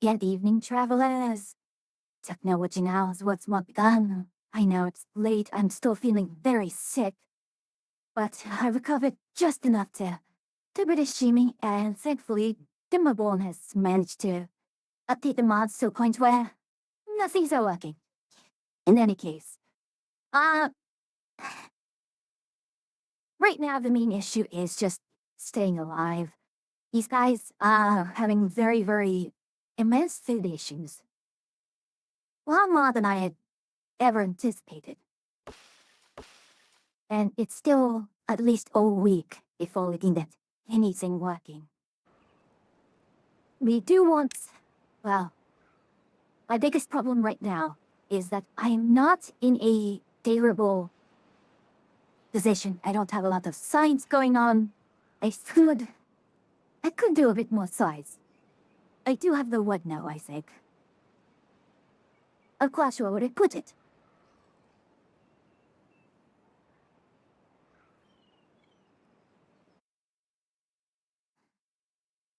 Good evening, travelers. Technology now is what's what begun. I know it's late, I'm still feeling very sick, but I recovered just enough to reassure me, and thankfully, Dimmerborn has managed to update the mods to a point where nothing's working. In any case, uh, right now the main issue is just staying alive. These guys are having very, very immense food issues. A lot more than I had ever anticipated. And it's still at least a week before we can get anything working. We do want... Well, my biggest problem right now is that I'm not in a favorable position. I don't have a lot of science going on. I could do a bit more science. I do have the wood now, I think. Of course, where would I put it?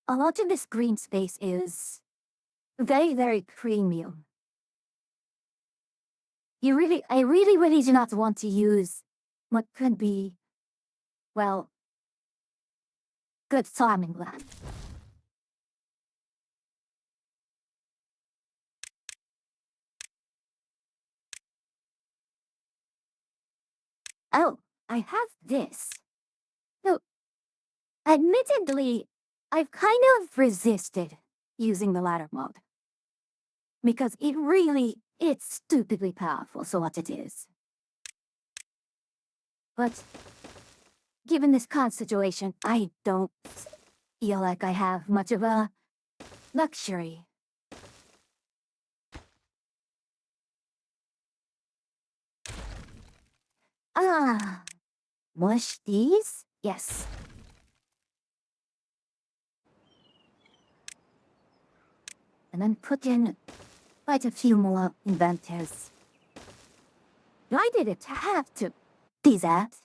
A lot of this green space is very, very premium. I really do not want to use what could be, well, good farming land. Oh, I have this. No, admittedly, I've kind of resisted using the ladder mode. Because it's stupidly powerful, so what it is. But given this current situation, I don't feel like I have much of a luxury. Ah, mush these? Yes. And then put in quite a few more inventors. Why did it have to do that?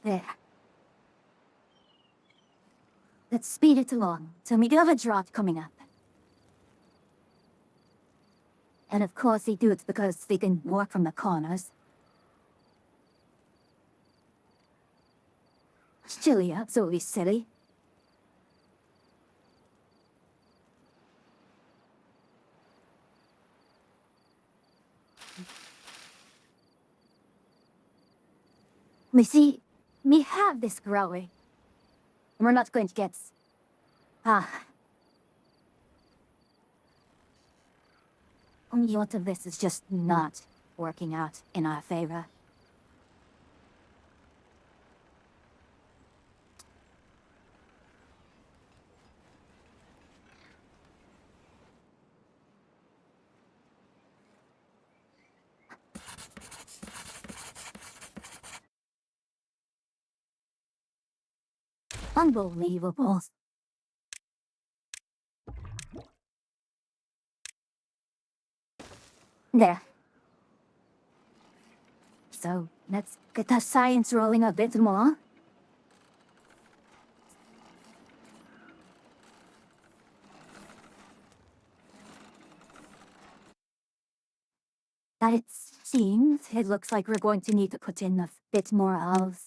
There. Let's speed it along, so we do have a drought coming up. And of course they do it because they can work from the corners. Chilly, absolutely silly. We have this growing. And we're not going to get... Only a lot of this is just not working out in our favor. Unbelievable. There. So, let's get the science rolling a bit more. That it seems, it looks like we're going to need to put in a bit more of...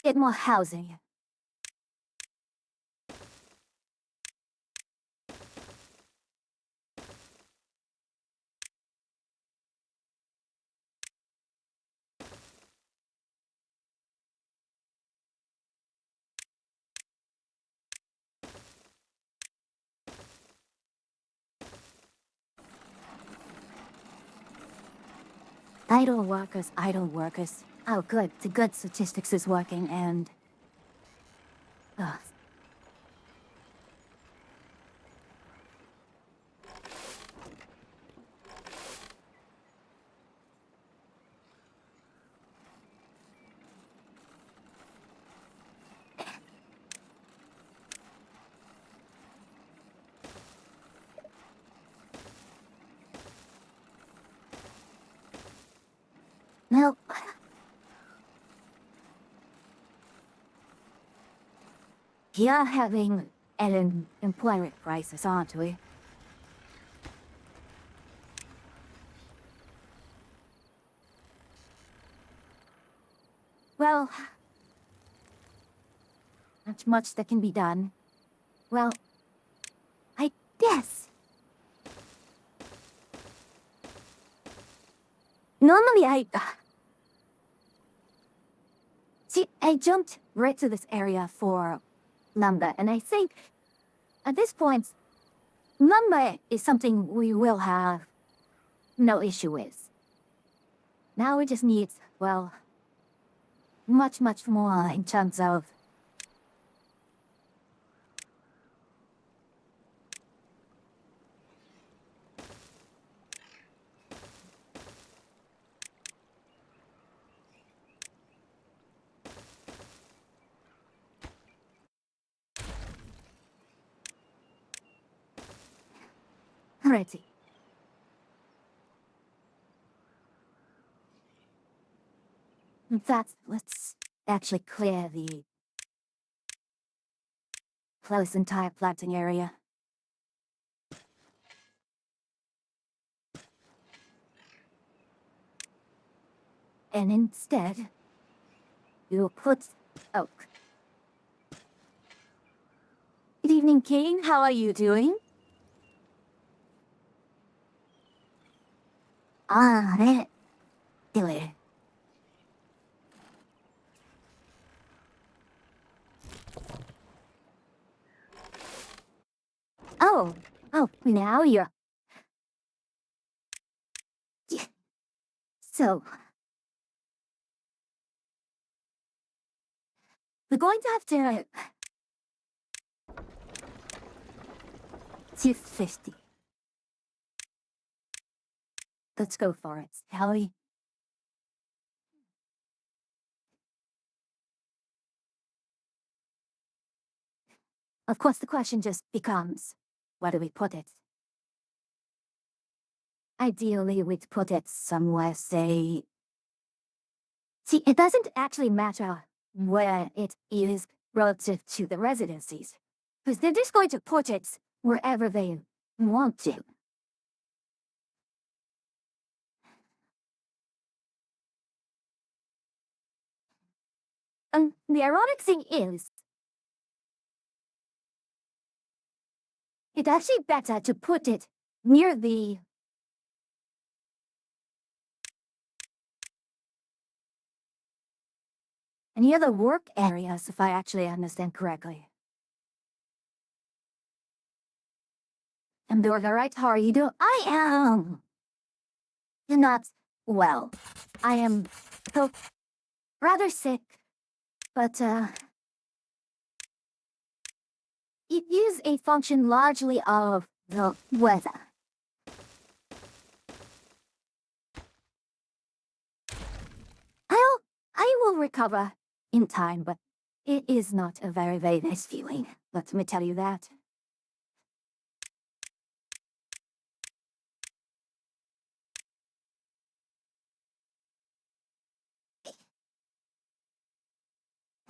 Get more housing. Idle workers, idle workers. Oh, good. The good statistics is working, and... Ugh. Well... We are having an employment crisis, aren't we? Well... Not much that can be done. Well... I guess... Normally See, I jumped right to this area for lumber, and I think... At this point... Lumber is something we will have no issue with. Now we just need, well... much more in terms of... Alrighty. In fact, let's actually clear this entire planting area. And instead, we'll put oak. Good evening, King. How are you doing? Do it. Oh, now you're... So... We're going to have to... 250. Let's go for it, shall we? Of course, the question just becomes, where do we put it? Ideally, we'd put it somewhere, say... See, it doesn't actually matter where it is relative to the residencies, because they're just going to put it wherever they want to. And the ironic thing is, it's actually better to put it near the... any other work areas, if I actually understand correctly. I'm doing alright, how are you doing? I am... not well. I am... so... rather sick. But, it is a function largely of the weather. I'll recover in time, but it is not a very, very nice feeling. Let me tell you that.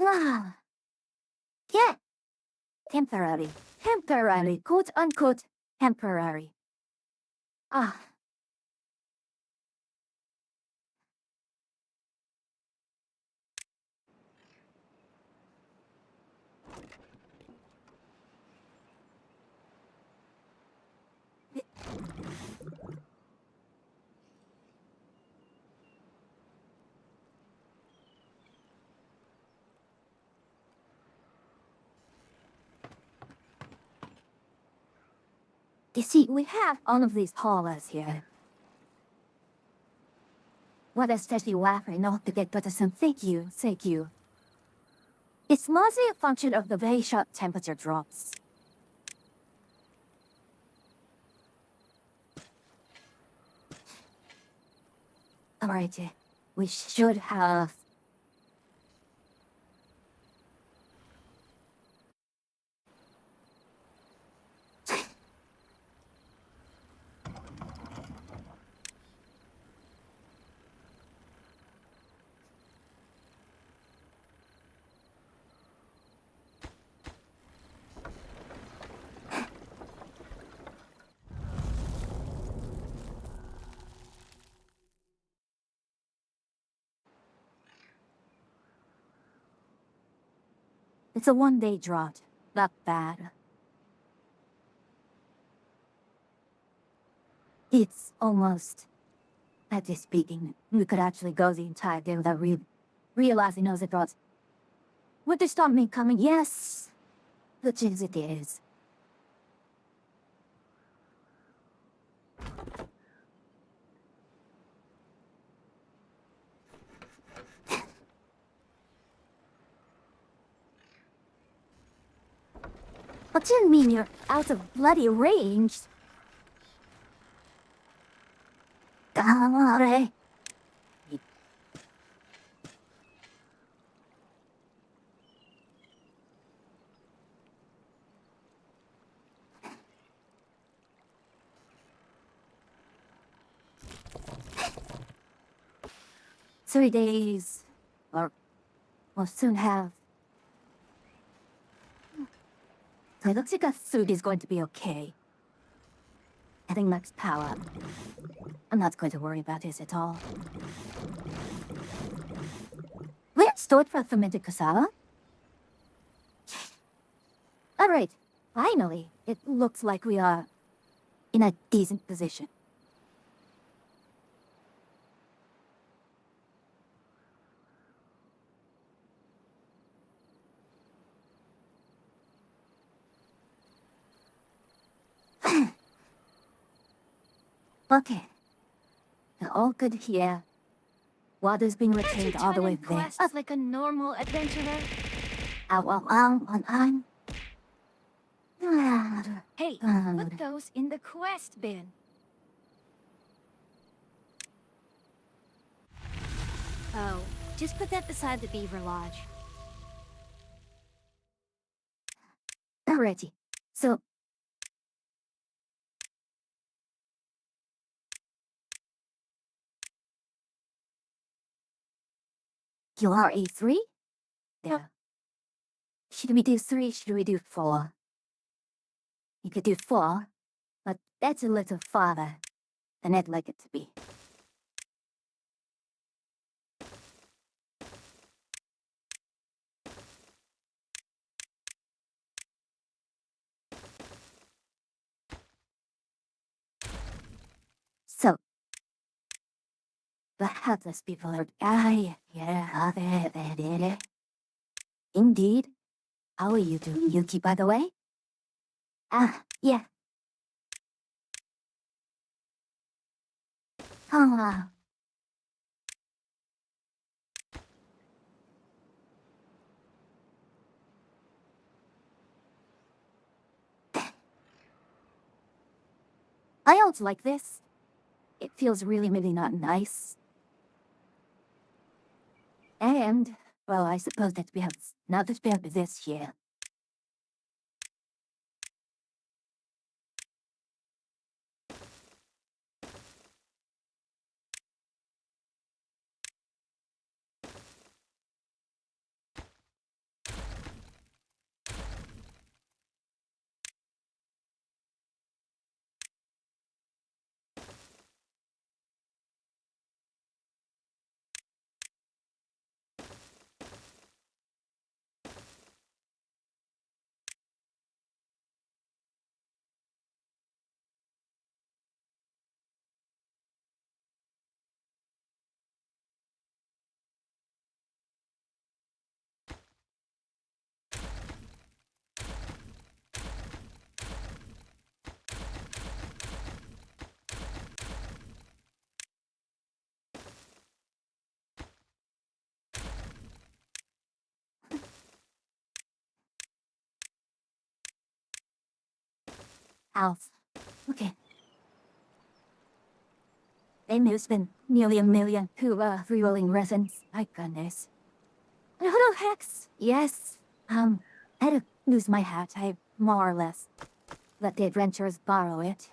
Ah, yeah, temporary, temporary, quote unquote, temporary. Ah, you see, we have all of these horrors here. What especially laughing not to get better some thank you. It's mostly a function of the very sharp temperature drops. Alright, we should have... It's a one-day drought. Not bad. It's almost... At this speaking, we could actually go the entire day without realizing those droughts. Would they stop me coming? Yes! Which is it is. What do you mean you're out of bloody range? Alright. 3 days, or we'll soon have. It looks like our food is going to be okay. Adding max power. I'm not going to worry about this at all. We're stored for fermented cassava? Alright, finally, it looks like we are in a decent position. Okay. We're all good here. Water's being retained all the way there. Like a normal adventurer. I'm... Hey, what goes in the quest bin? Oh, just put that beside the beaver lodge. Alrighty. So... You are A3? There. Should we do 3? Should we do 4? You could do 4, but that's a little farther than I'd like it to be. So, the helpless people are... yeah, indeed. How are you doing, Yuki, by the way? Yeah. Ah. I don't like this. It feels really, really not nice. And Well, I suppose that we have not to spare this here. Alf. Okay. They spent nearly $1 million to re-rolling resins. My goodness. And who the heck's? Yes. I had to lose my hat. I more or less let the adventurers borrow it.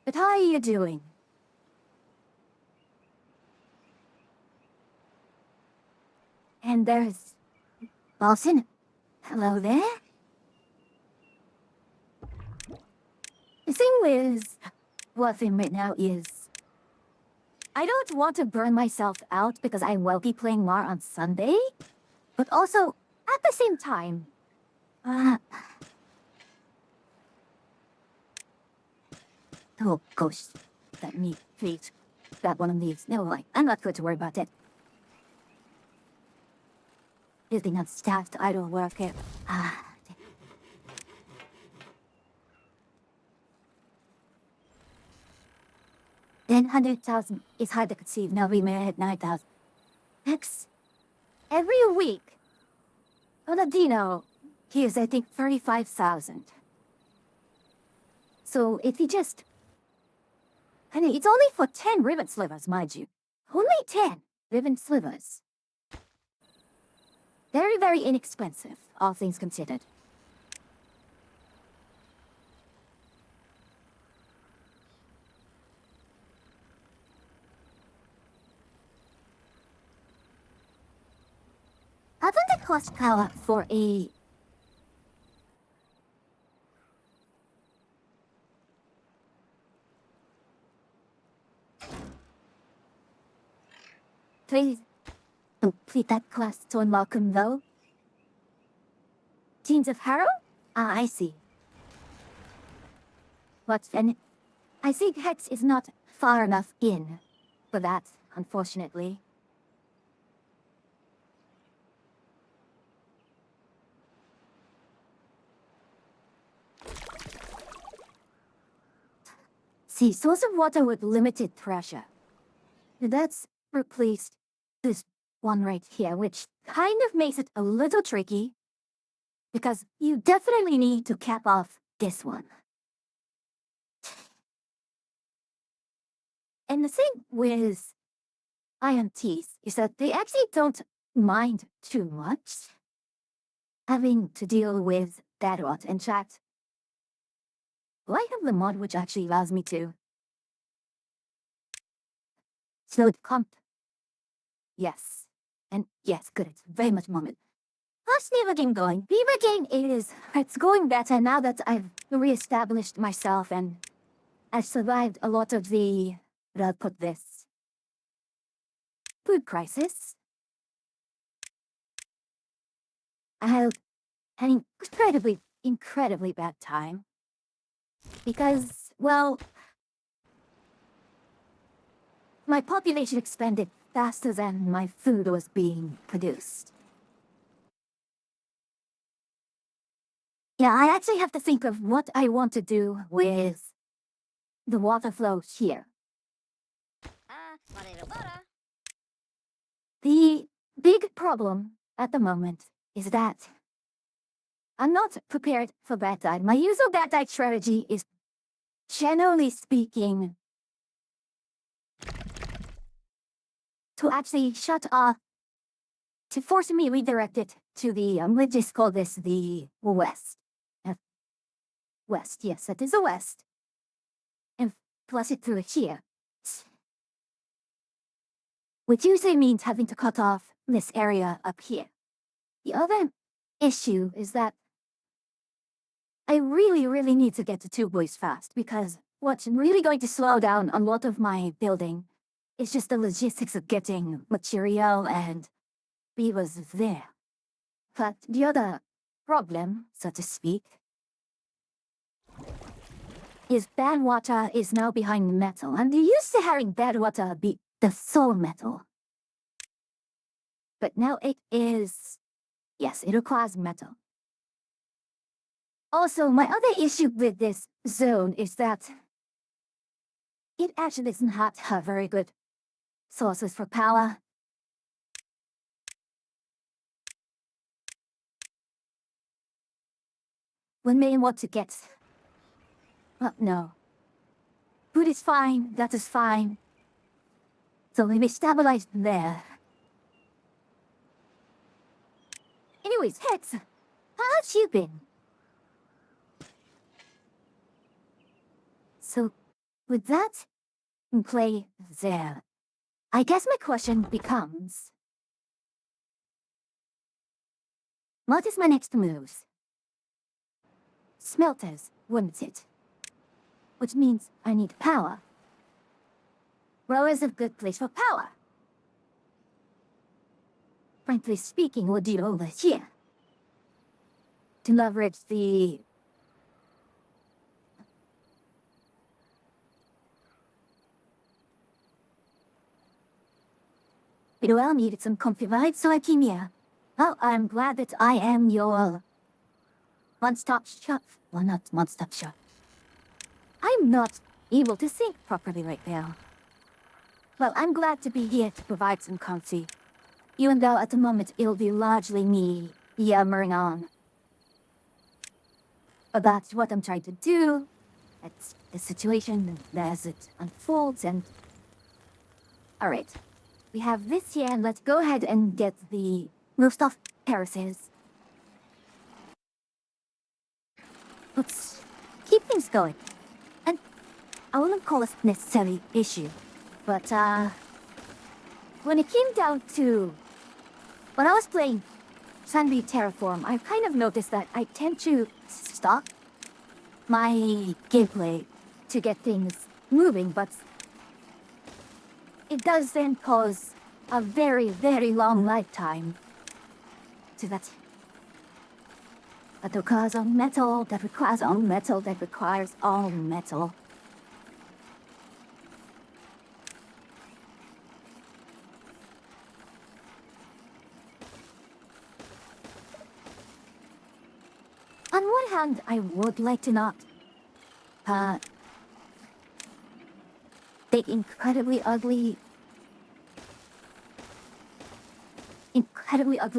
But how are you doing? And there's Balson. Hello there. The thing with what's in right now is I don't want to burn myself out because I will be playing more on Sunday, but also at the same time, oh gosh, let me please grab one of these. No, I'm not going to worry about it. Using unstaffed idle worker. Then 100,000 is hard to conceive. Now we may hit 9,000. Next, every week, Oladino here's I think 35,000. So if he just, I mean, it's only for 10 ribbon slivers, mind you. Only 10 ribbon slivers. Very, very inexpensive, all things considered. How about the cost power for a... Please complete that class to unlock him, though. Teens of Harrow? Ah, I see. But then, I think Hex is not far enough in for that, unfortunately. See, source of water with limited pressure. That's replaced this one right here, which kind of makes it a little tricky. Because you definitely need to cap off this one. And the thing with ion teeth is that they actually don't mind too much having to deal with that rot. In fact, I have the mod which actually allows me to slow the comp. Yes. And yes, good, it's very much moment. How's Beaver Game going? Beaver Game it's going better now that I've reestablished myself and I've survived a lot of the, I'll put this, food crisis. I had an incredibly bad time. Because, well, my population expanded faster than my food was being produced. Yeah, I actually have to think of what I want to do with the water flow here. The big problem at the moment is that I'm not prepared for bad tide. My usual bad tide strategy is, generally speaking, to actually shut off, to force me redirect it to the, let's just call this the west. West, yes, that is the west. And flush it through here. Which usually means having to cut off this area up here. The other issue is that I really need to get to Two Boys fast, because what's really going to slow down a lot of my building is just the logistics of getting material and beavers there. But the other problem, so to speak, is bad water is now behind metal, and they're used to having bad water be the soul metal. But now it is, yes, it requires metal. Also, my other issue with this zone is that it actually doesn't have very good sources for power. We may want to get... no. Food is fine, that is fine. So maybe stabilize there. Anyways, Hex, how's you been? So, with that in play there, I guess my question becomes... what is my next move? Smelters, wouldn't it? Which means I need power. Where is a good place for power? Frankly speaking, we'll do over here. To leverage the... Well, needed some comfy vibes, so I came here. Oh, I'm glad that I am your... one-stop shop. Well, not one-stop shop. I'm not able to think properly right now. Well, I'm glad to be here to provide some comfy. Even though at the moment it'll be largely me yammering on about what I'm trying to do, it's the situation as it unfolds, and... Alright, we have this here, and let's go ahead and get the rooftop terraces. Let's keep things going. And I wouldn't call it a necessary issue, but when it came down to... when I was playing Sunbeam Terraform, I've kind of noticed that I tend to stop my gameplay to get things moving, but it does then cause a very long lifetime to that. That requires all metal, that requires all metal, that requires all metal. On one hand, I would like to not take incredibly ugly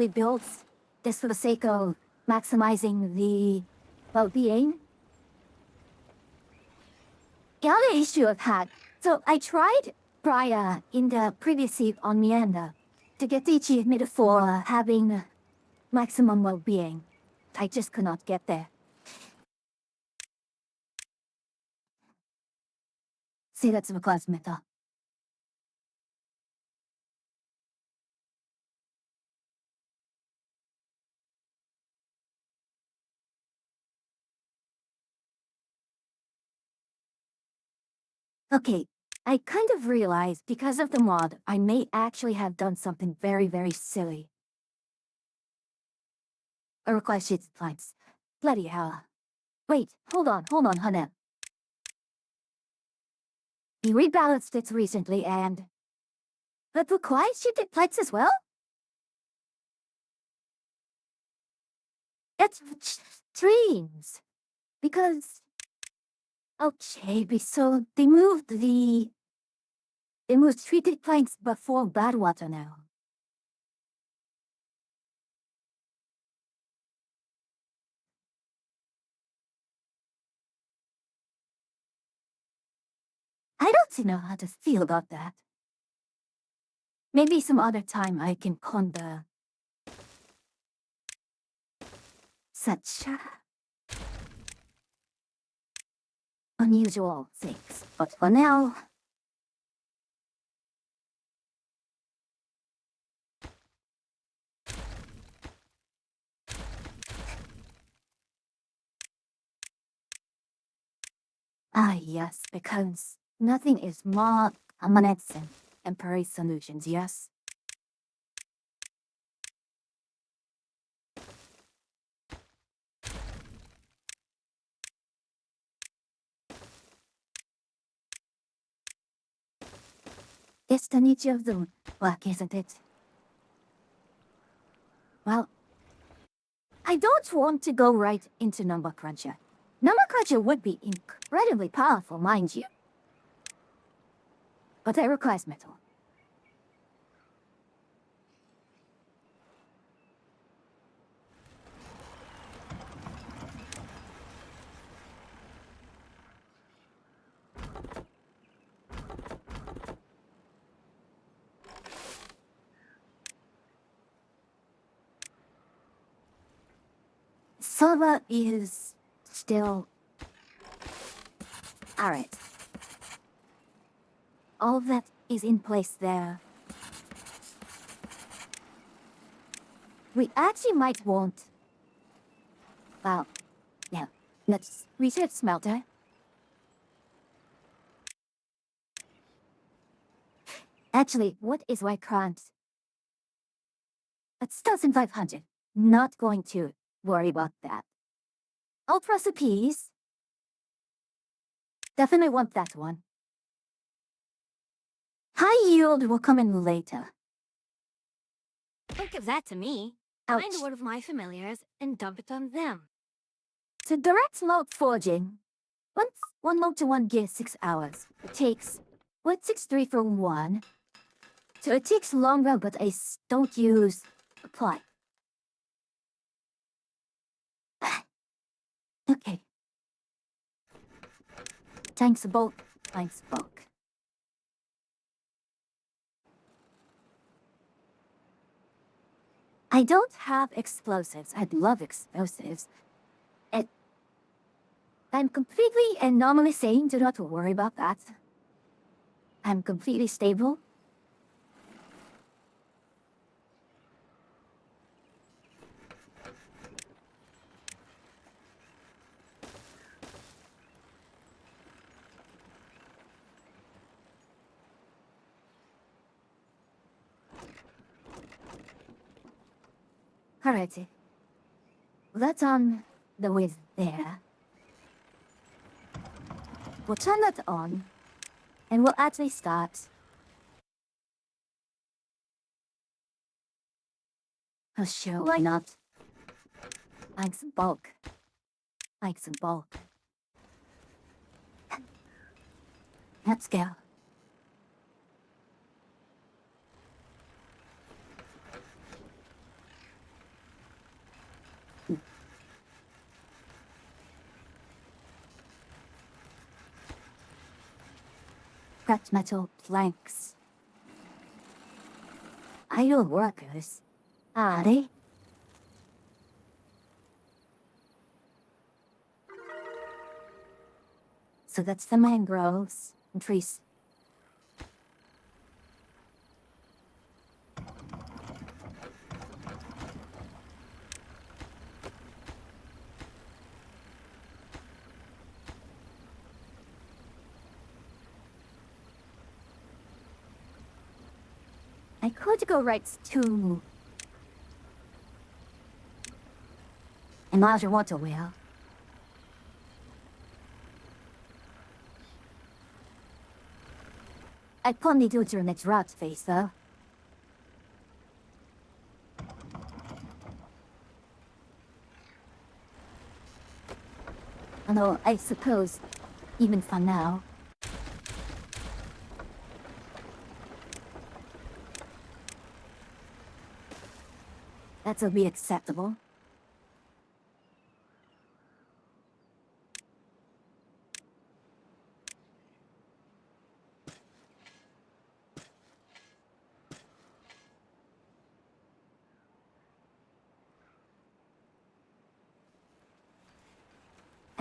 builds just for the sake of maximizing the well-being. The other issue I've had, so I tried prior in the previous seat on Meander to get the achievement for having maximum well-being. I just could not get there. See, that's a class meta. Okay, I kind of realized because of the mod, I may actually have done something very silly. A request sheet points. Bloody hell. Wait, hold on, honey. We rebalanced it recently and... But requires sheet points as well? It's streams. Because... Okay, so they moved treated planks before bad water now. I don't know how to feel about that. Maybe some other time I can conquer such unusual things. But for now, yes, because nothing is more permanent than temporary solutions, yes? It's the nature of the work, isn't it? Well, I don't want to go right into Number Cruncher. Number Cruncher would be incredibly powerful, mind you. But it requires metal. Silver is still... Alright. All that is in place there. We actually might want... Well, yeah. Let's research smelter. Actually, what is white crunch? It's 1,500. Not going to worry about that. Ultra recipes. Definitely want that one. High yield will come in later. Don't give that to me. Ouch. Find one of my familiars and dump it on them. To direct load forging, one load to 1 gear 6 hours. It takes 163 for 1. So it takes longer, but I don't use apply. Okay. Thanks bulk. Thanks bulk. I don't have explosives. I'd love explosives. I'm completely and normally sane. Do not worry about that. I'm completely stable. Alrighty. That's on the way there. We'll turn that on, and we'll actually start. Oh sure, why not? Like some bulk. Like some bulk. Let's go. Scrap metal planks. Idle workers. Are they? So that's the mangroves and trees. I could go right to a larger water wheel. I'd probably do it during next route phase, though. Although, I suppose, even for now... that'll be acceptable.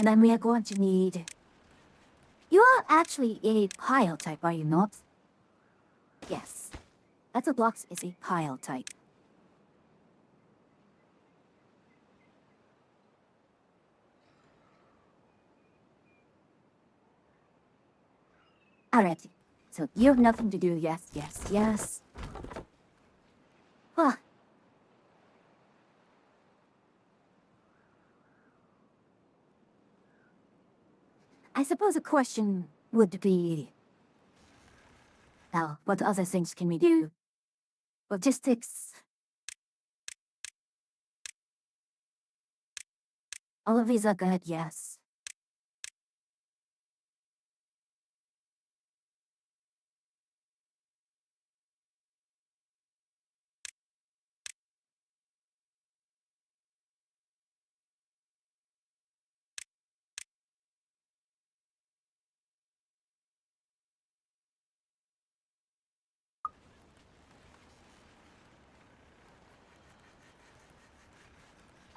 And then we are going to need... You are actually a pile type, are you not? Yes. Metal blocks is a pile type. Alright. So you have nothing to do. Yes, yes, yes. Huh. I suppose a question would be... Now, what other things can we do? Logistics. All of these are good, yes.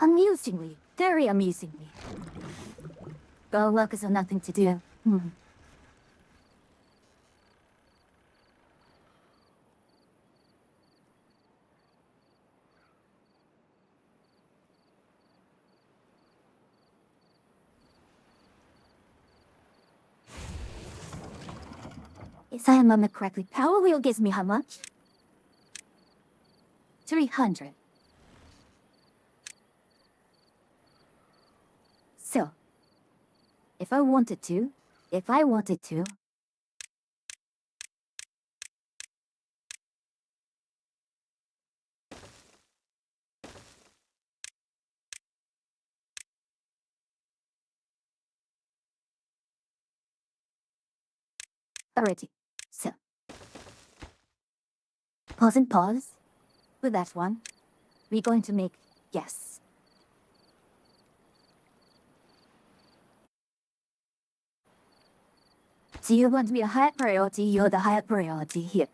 Amusingly, very amusingly. Girl workers have nothing to do. If I remember correctly, Power Wheel gives me how much? 300. So, if I wanted to... Alrighty. So. Pause and pause. With that one, we're going to make... Yes. So you want to be a higher priority, you're the higher priority here.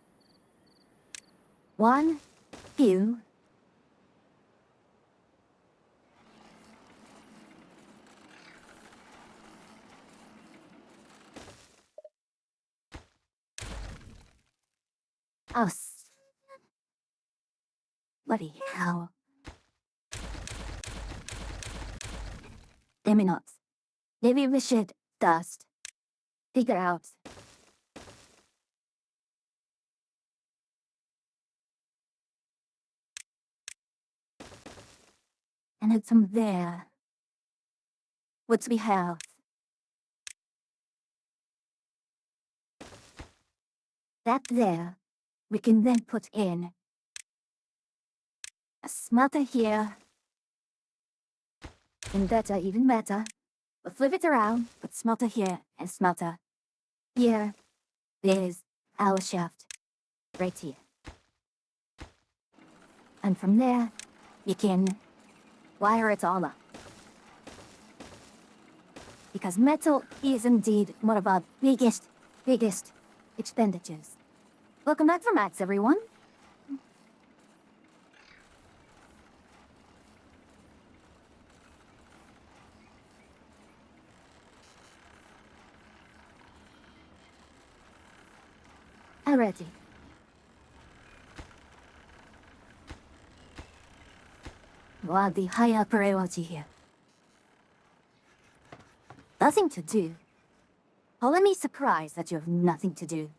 1, 2... Oh, bloody hell. Maybe not. Maybe we should just figure out. And then from there, what we have? That there, we can then put in a smelter here. And better, even better. We'll flip it around, put smelter here and smelter here. There's our shaft right here. And from there, you can wire it all up. Because metal is indeed one of our biggest expenditures. Welcome back for Max, everyone. Alrighty. Wow, the higher priority here. Nothing to do. Calling me surprised that you have nothing to do.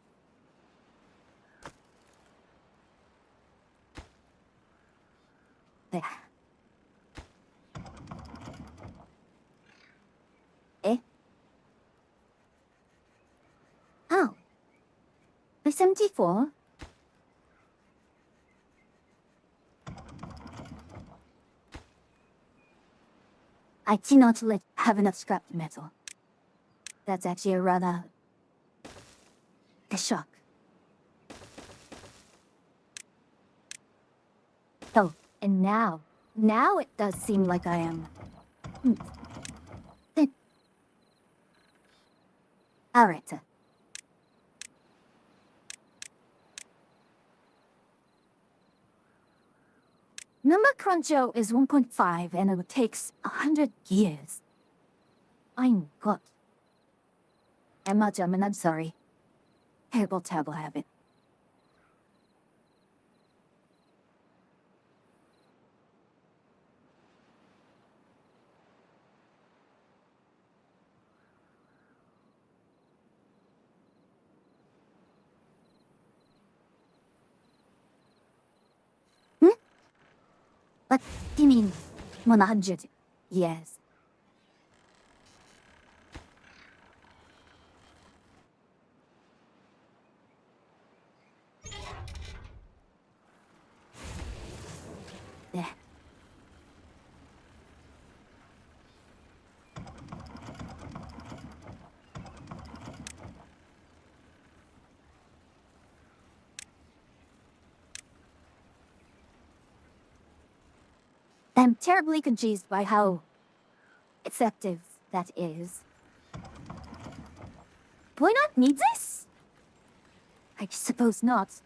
There. Eh? Oh. The 74? I do not have enough scrap metal. That's actually a rather... a shock. Oh, and now it does seem like I am... Alright. Number Cruncho is 1.5 and it takes 100 years. I'm good. I'm not German, I'm sorry. Terrible, terrible habit. What do you mean 100 years? There. I'm terribly confused by how effective that is. Do I not need this? I suppose not.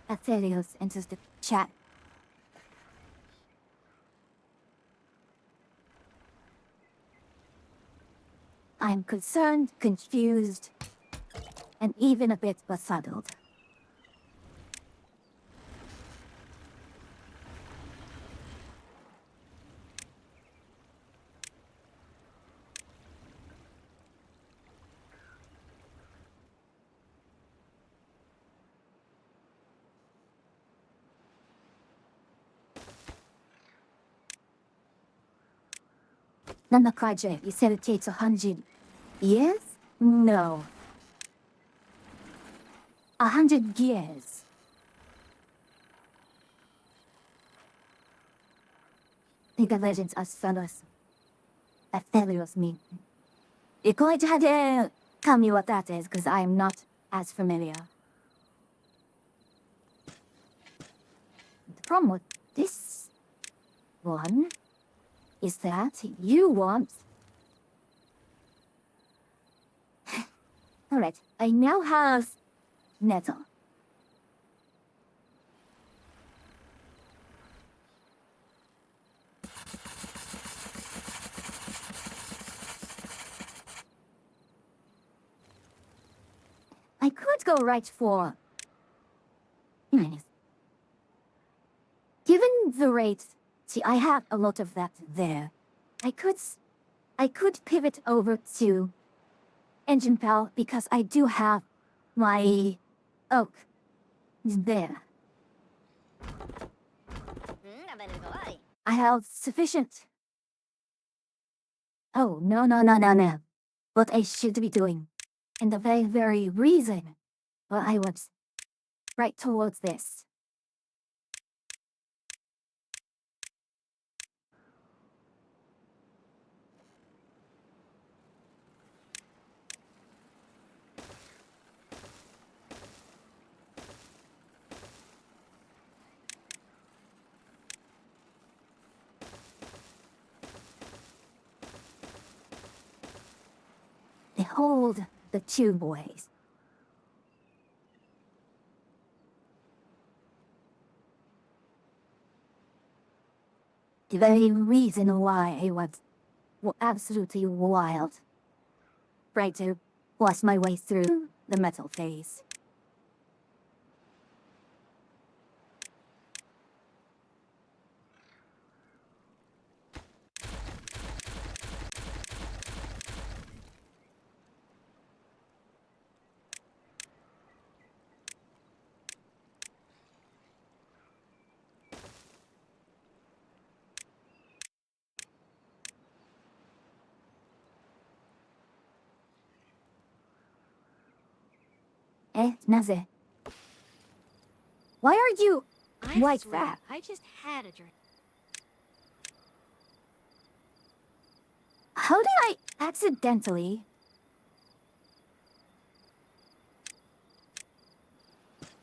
Athelios enters the chat. I'm concerned, confused, and even a bit befuddled. Nana Kaije, you said it takes 100 years? No. 100 years. League of Legends Assanos. Athelios mean. You're going to have to tell me what that is, because I'm not as familiar. The problem with this one is that you want... Alright, I now have Nettle. I could go right for... Given the rate, see, I have a lot of that there. I could pivot over to Engine Pal because I do have my oak there. I have sufficient. Oh, no, no, no, no, no. What I should be doing. And the very, very reason why I was right towards this. Behold the two boys. The very reason why I was absolutely wild. Right to force my way through the metal phase. Naze? Why are you I like swear, that? I just had a drink. How did I accidentally...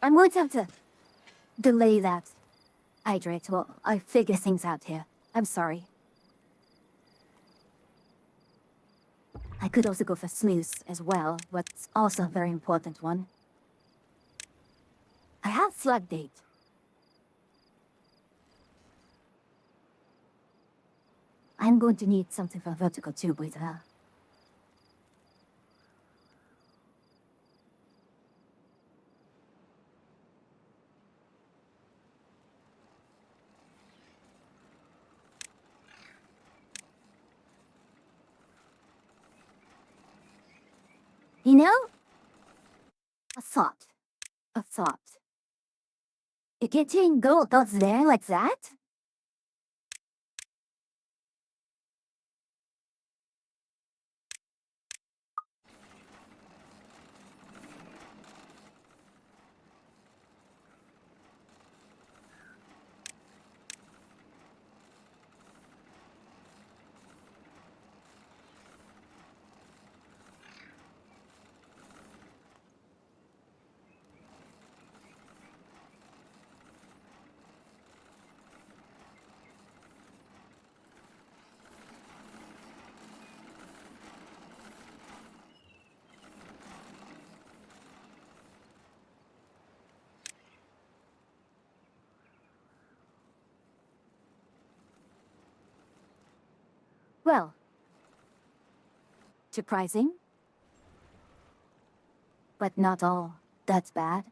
I'm going to have to delay that. Hydrate, well, I figure things out here. I'm sorry. I could also go for snooze as well, but it's also a very important one. I have slug date. I'm going to need something for vertical tube with her. You know? A thought. A thought. You getting gold dots there like that? Well, surprising, but not all that's bad.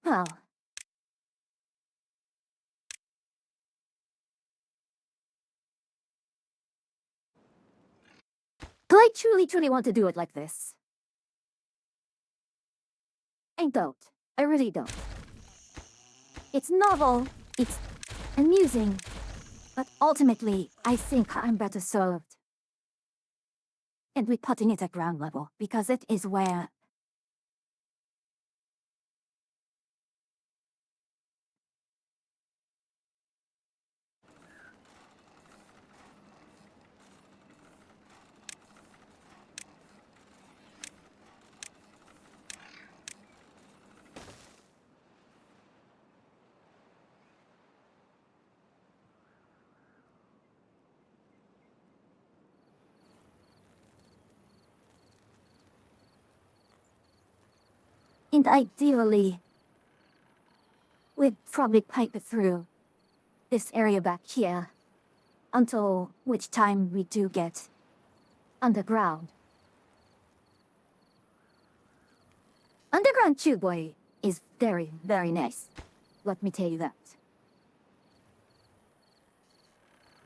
Well, do I truly want to do it like this? I don't. I really don't. It's novel, it's amusing, but ultimately, I think I'm better served. And with putting it at ground level, because it is where and ideally, we'd probably pipe it through this area back here until which time we do get underground. Underground tube boy is very nice. Let me tell you that.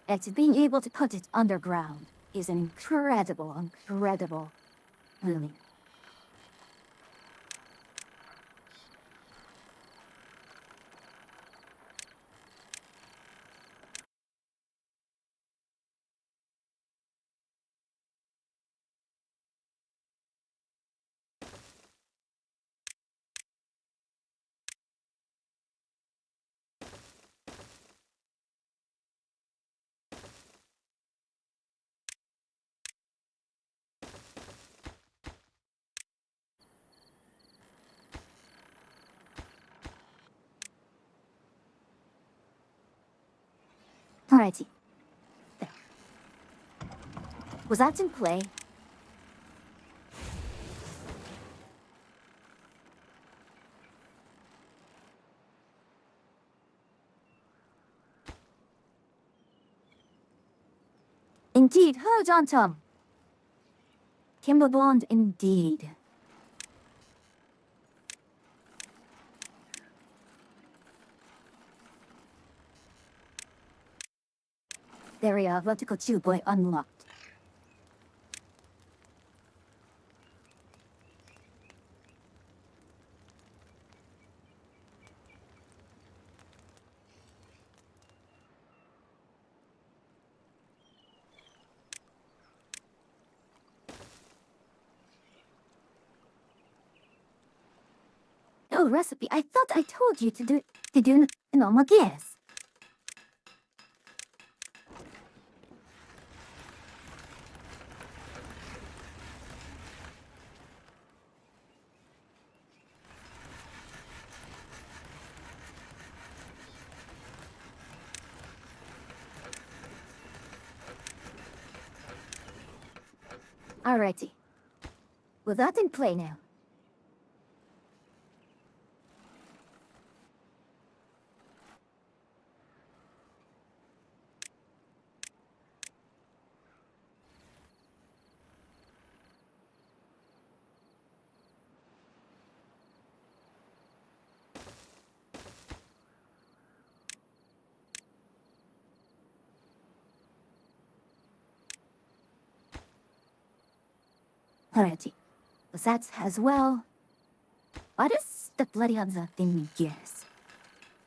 And being able to put it underground is an incredible feeling. Alrighty. There. Was that in play? Indeed, hello, John Tom. Kimber Bond, indeed. There we are, vertical tube boy unlocked. Oh, recipe. I thought I told you to do normal gears. Alrighty. Well, that's in play now. Alrighty. Well, that's as well. What is the bloody other thing, yes?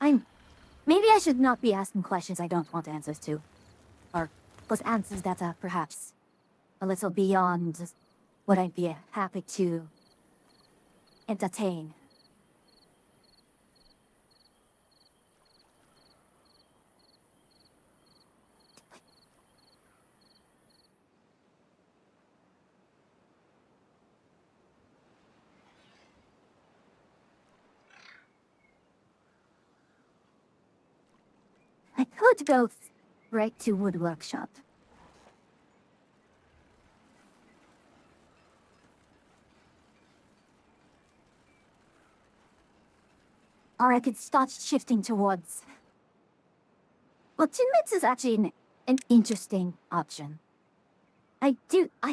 Maybe I should not be asking questions I don't want answers to. Or those answers that are perhaps a little beyond what I'd be happy to entertain. I could go right to wood workshop. Or I could start shifting towards... Well, Tinmits is actually an interesting option. I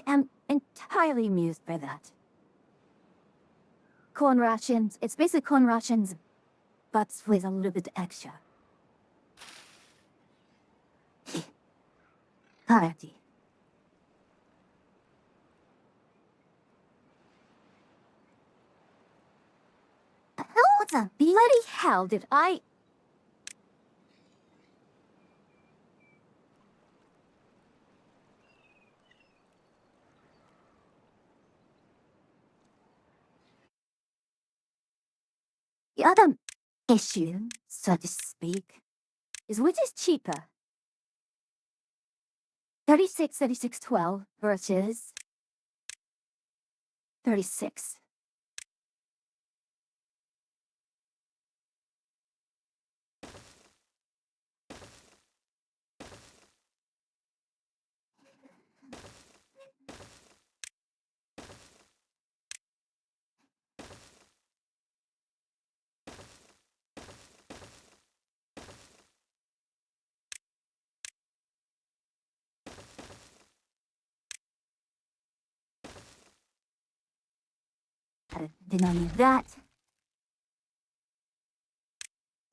am entirely amused by that. Corn rations, it's basically corn rations, but with a little bit extra. Alrighty. How the bloody hell did I... The other issue, so to speak, is which is cheaper? 36, 12 versus 36. Did not need that.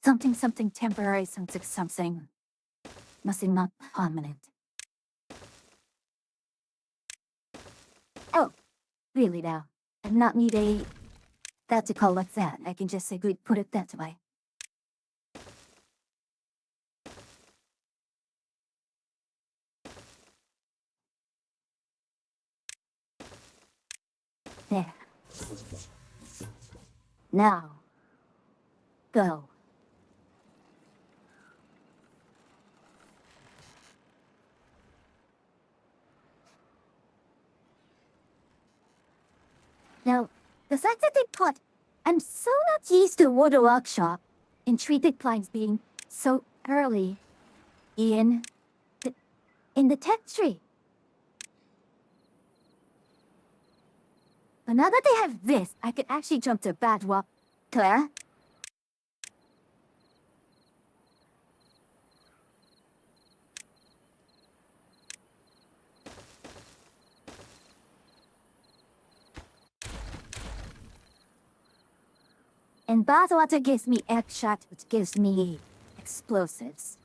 Something temporary, something. Nothing not permanent. Oh, really now. I not need a... That to call like that. I can just say good, put it that way. There. Now. Go. Now, the fact that they put... I'm so not used to wood workshop and treated plants being so early in the tech tree. But now that they have this, I could actually jump to bad walk. Claire? And bathwater gives me egg shot, which gives me explosives.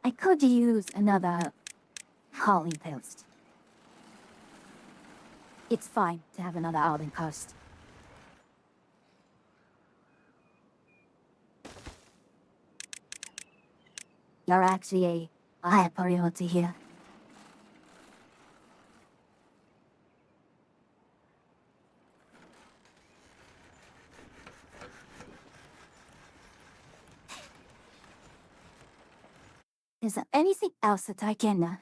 I could use another hauling post. It's fine to have another hauling post. You're actually a high priority here. Is there anything else that I can...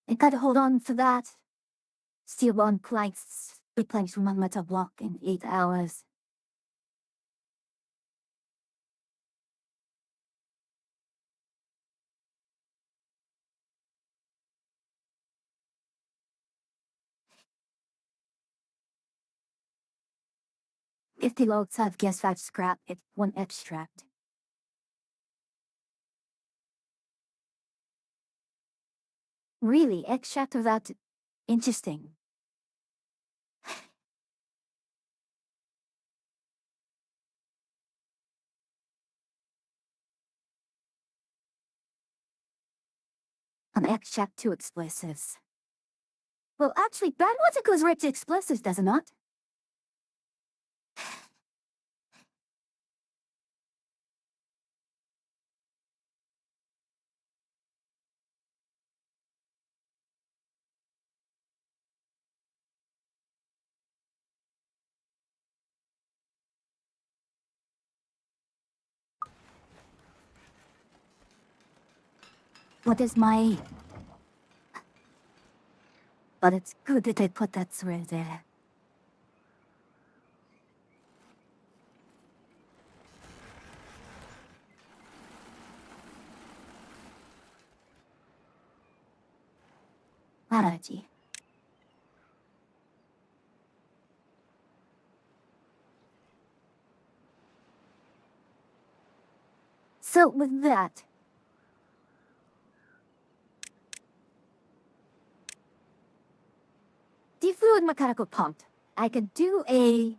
I gotta hold on for that. Still one place replace one metal block in 8 hours. If the loads have guess 5 scrap, it's 1 extract. Really, extract of that? Interesting. An extract 2 explosives. Well, actually, bad water goes right to explosives, does it not? What is my... But it's good that I put that thread there. Alrighty. So with that... The fluid mechanical pump. I could do a...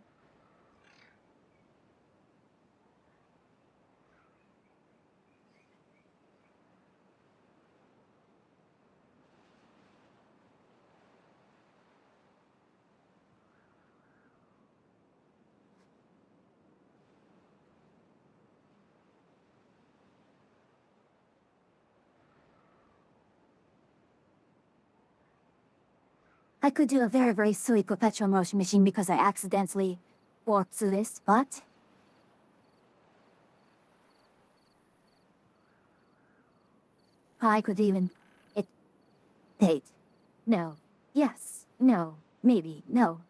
I could do a very, very silly perpetual motion machine because I accidentally warped through this, but... I could even... It... Wait. No. Yes. No. Maybe. No.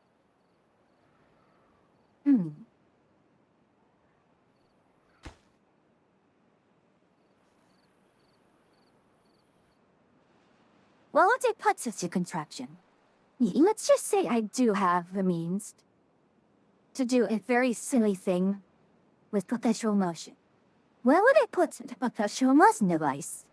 Well, let's say put such a contraction. Let's just say I do have the means to do a very silly thing with perpetual motion. Where would I put the perpetual motion device?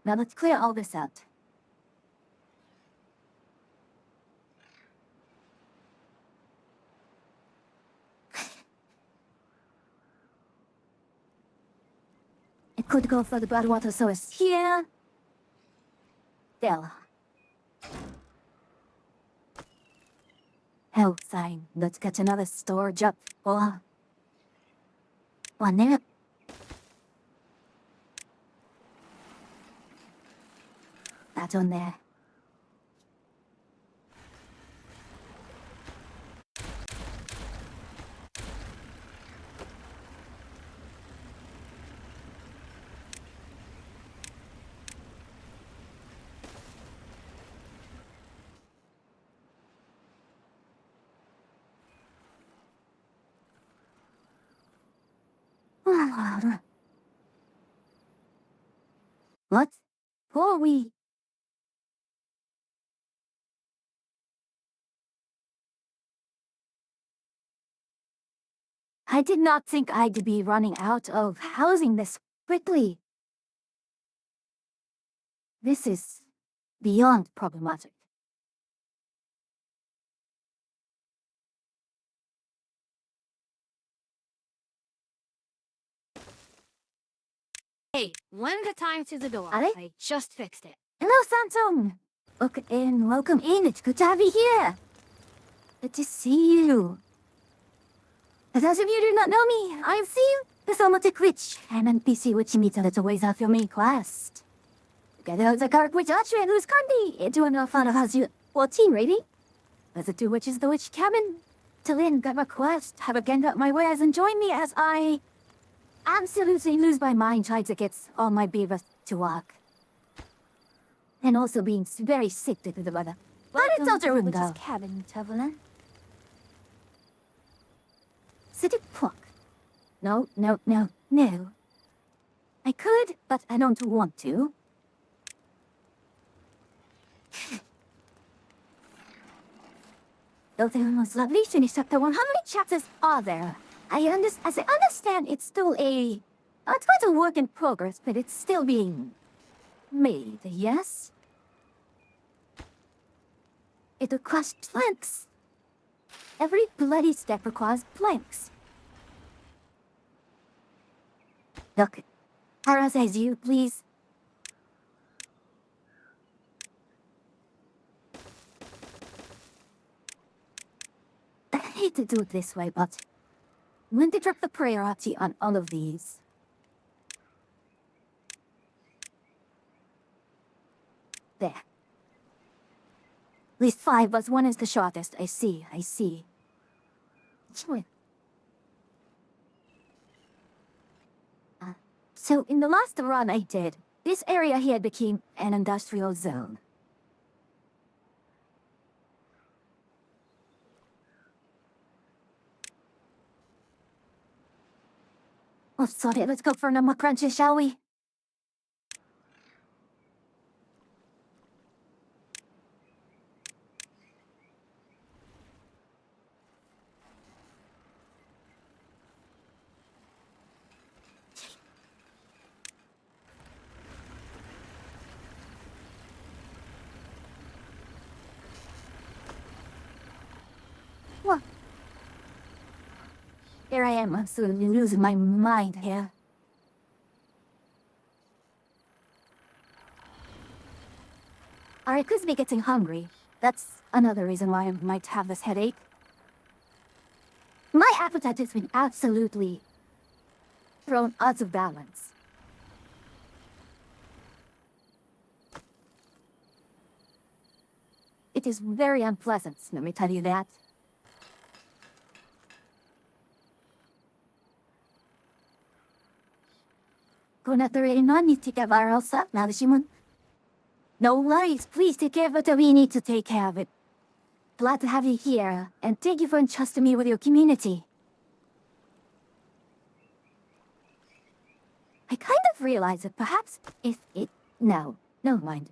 Now let's clear all this out. It could go for the blood water source here. There. Health sign. Let's get another storage up. Or... One there. That on there. What? Who are we? I did not think I'd be running out of housing this quickly. This is beyond problematic. Hey, one at a time to the door. Alright. I just fixed it. Hello, Samsung! Welcome in. It's good to have you here. Good to see you. As those of you who do not know me, I am Steve, the Somatic Witch, an NPC which meets a little ways off your main quest. Together with the Dark Witch Archer and who's currently doing a fun of house you 14 rating. As the two witches the witch cabin. Till then, got my quest, have again got my wares and join me as I absolutely lose my mind trying to get all my beavers to work. And also being very sick to the weather. But it's out the room though. Cabin, Traveler. City Pluck. No. I could, but I don't want to. Though the most lovely finish chapter 1, how many chapters are there? As I understand, it's still it's quite a work in progress, but it's still being made, yes? It requires planks. Every bloody step requires planks. Look, paraphrase you, please. I hate to do it this way, but I'm going to drop the priority on all of these. There. At least 5, but 1 is the shortest. I see. Sure. So in the last run I did, this area here became an industrial zone. Oh, sorry, let's go for number crunches, shall we? What? Here I am, absolutely losing my mind here. I could be getting hungry. That's another reason why I might have this headache. My appetite has been absolutely thrown out of balance. It is very unpleasant, let me tell you that. No worries, please take care of what we need to take care of it. Glad to have you here, and thank you for entrusting me with your community. I kind of realize that perhaps if it... No, never mind.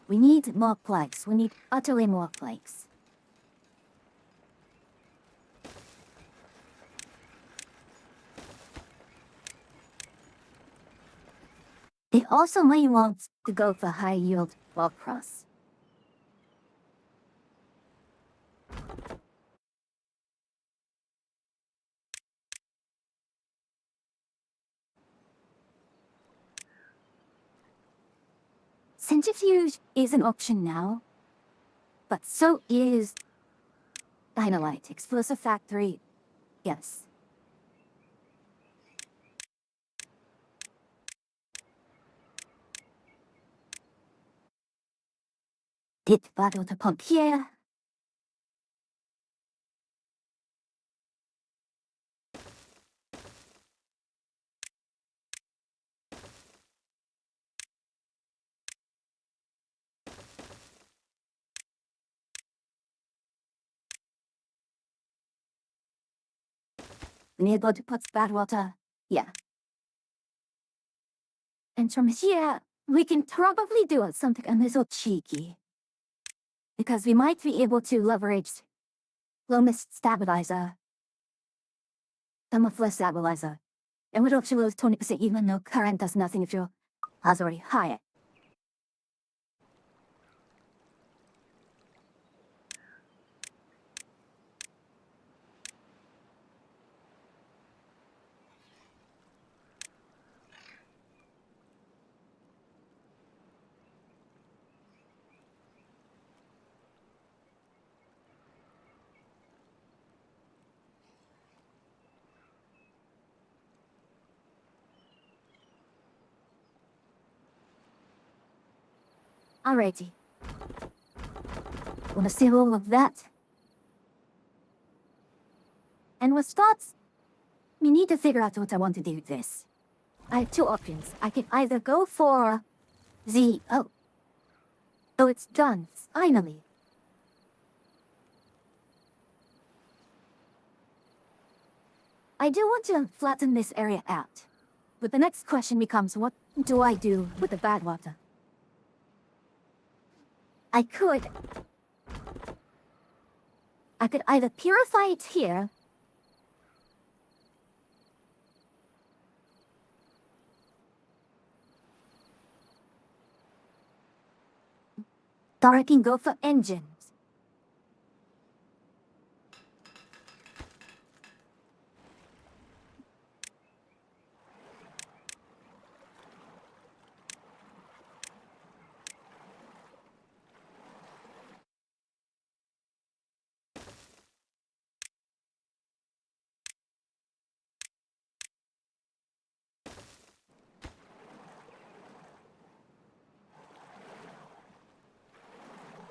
We need more planks. We need utterly more planks. They also may want to go for high-yield log cross. Centrifuge is an option now, but so is Dynamite, Explosive Factory, yes. Did battle the pump here. We need to put bad water. Yeah. And from here, we can probably do something a little cheeky. Because we might be able to leverage Lomus Stabilizer, Thermoflash Stabilizer, and we'd actually lose 20% even though current does nothing if your has already higher. Alrighty. Wanna see all of that? And with thoughts, we need to figure out what I want to do with this. I have two options. I can either go for the... Oh, it's done, finally. I do want to flatten this area out. But the next question becomes, what do I do with the bad water? I could either purify it here, or I can go for engines.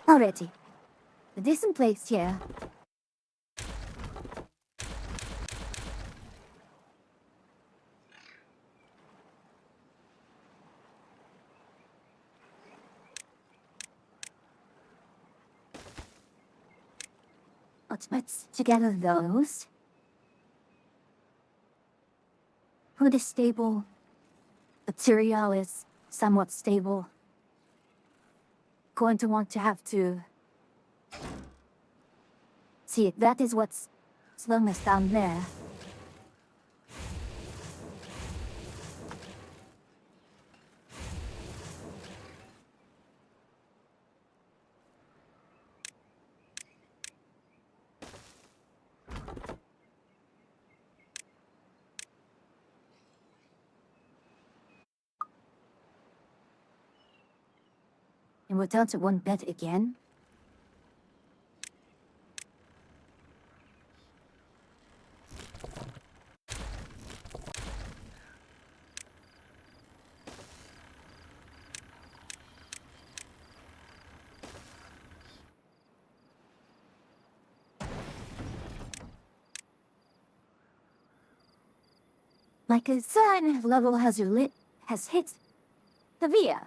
Already. A decent place here. Let's together those. Food is stable. Material is somewhat stable. Going to want to have to... See, that is what's slowing us down there. And we're down to one bed again. My concern level has hit the via.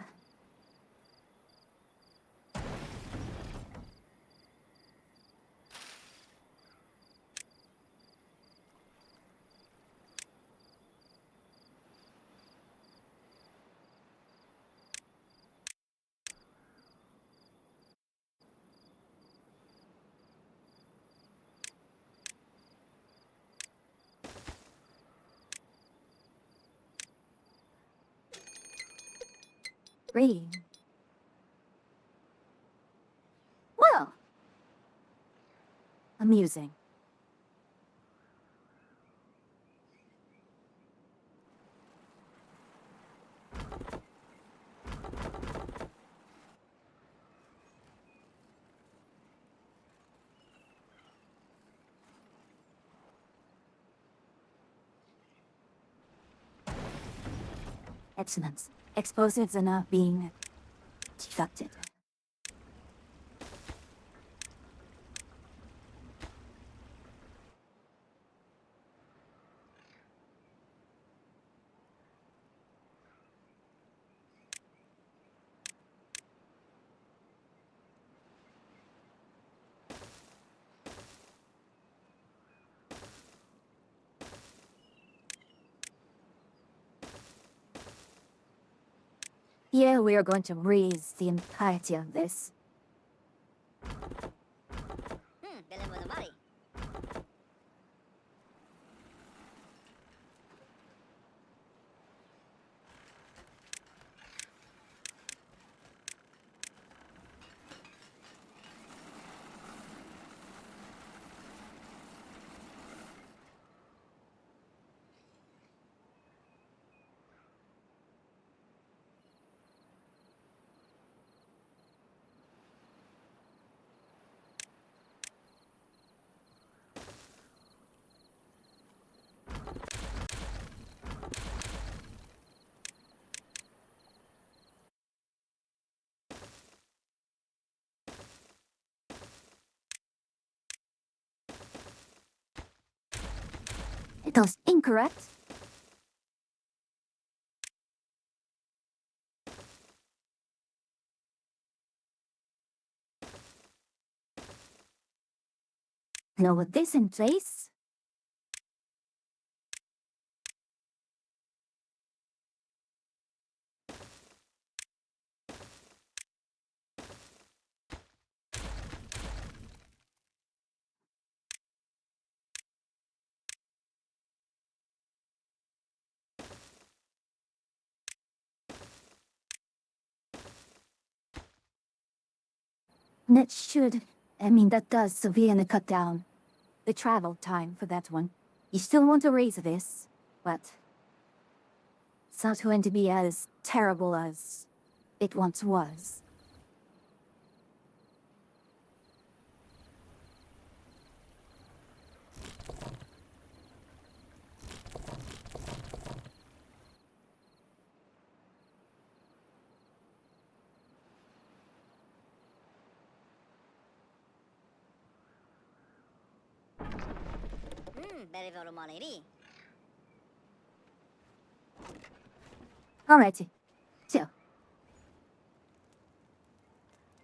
Green. Well, amusing. Excellent. Explosives are now being defected. Here we are going to raise the entirety of this. Bilin mo lumari. It was incorrect. Now with this in place, that should, that does severely cut down the travel time for that one. You still want to raise this, but it's not going to be as terrible as it once was. Very very maliri. Alrighty. So,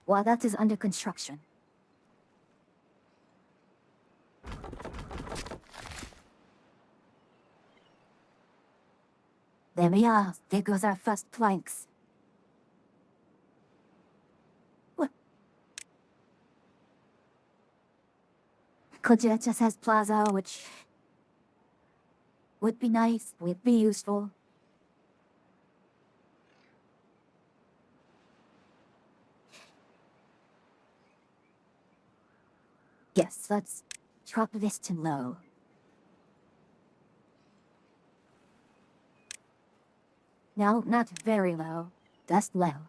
while that is under construction, there we are. There goes our first planks. What? Kojira just has plaza, which would be nice, would be useful. Yes, let's drop this to low. No, not very low, just low.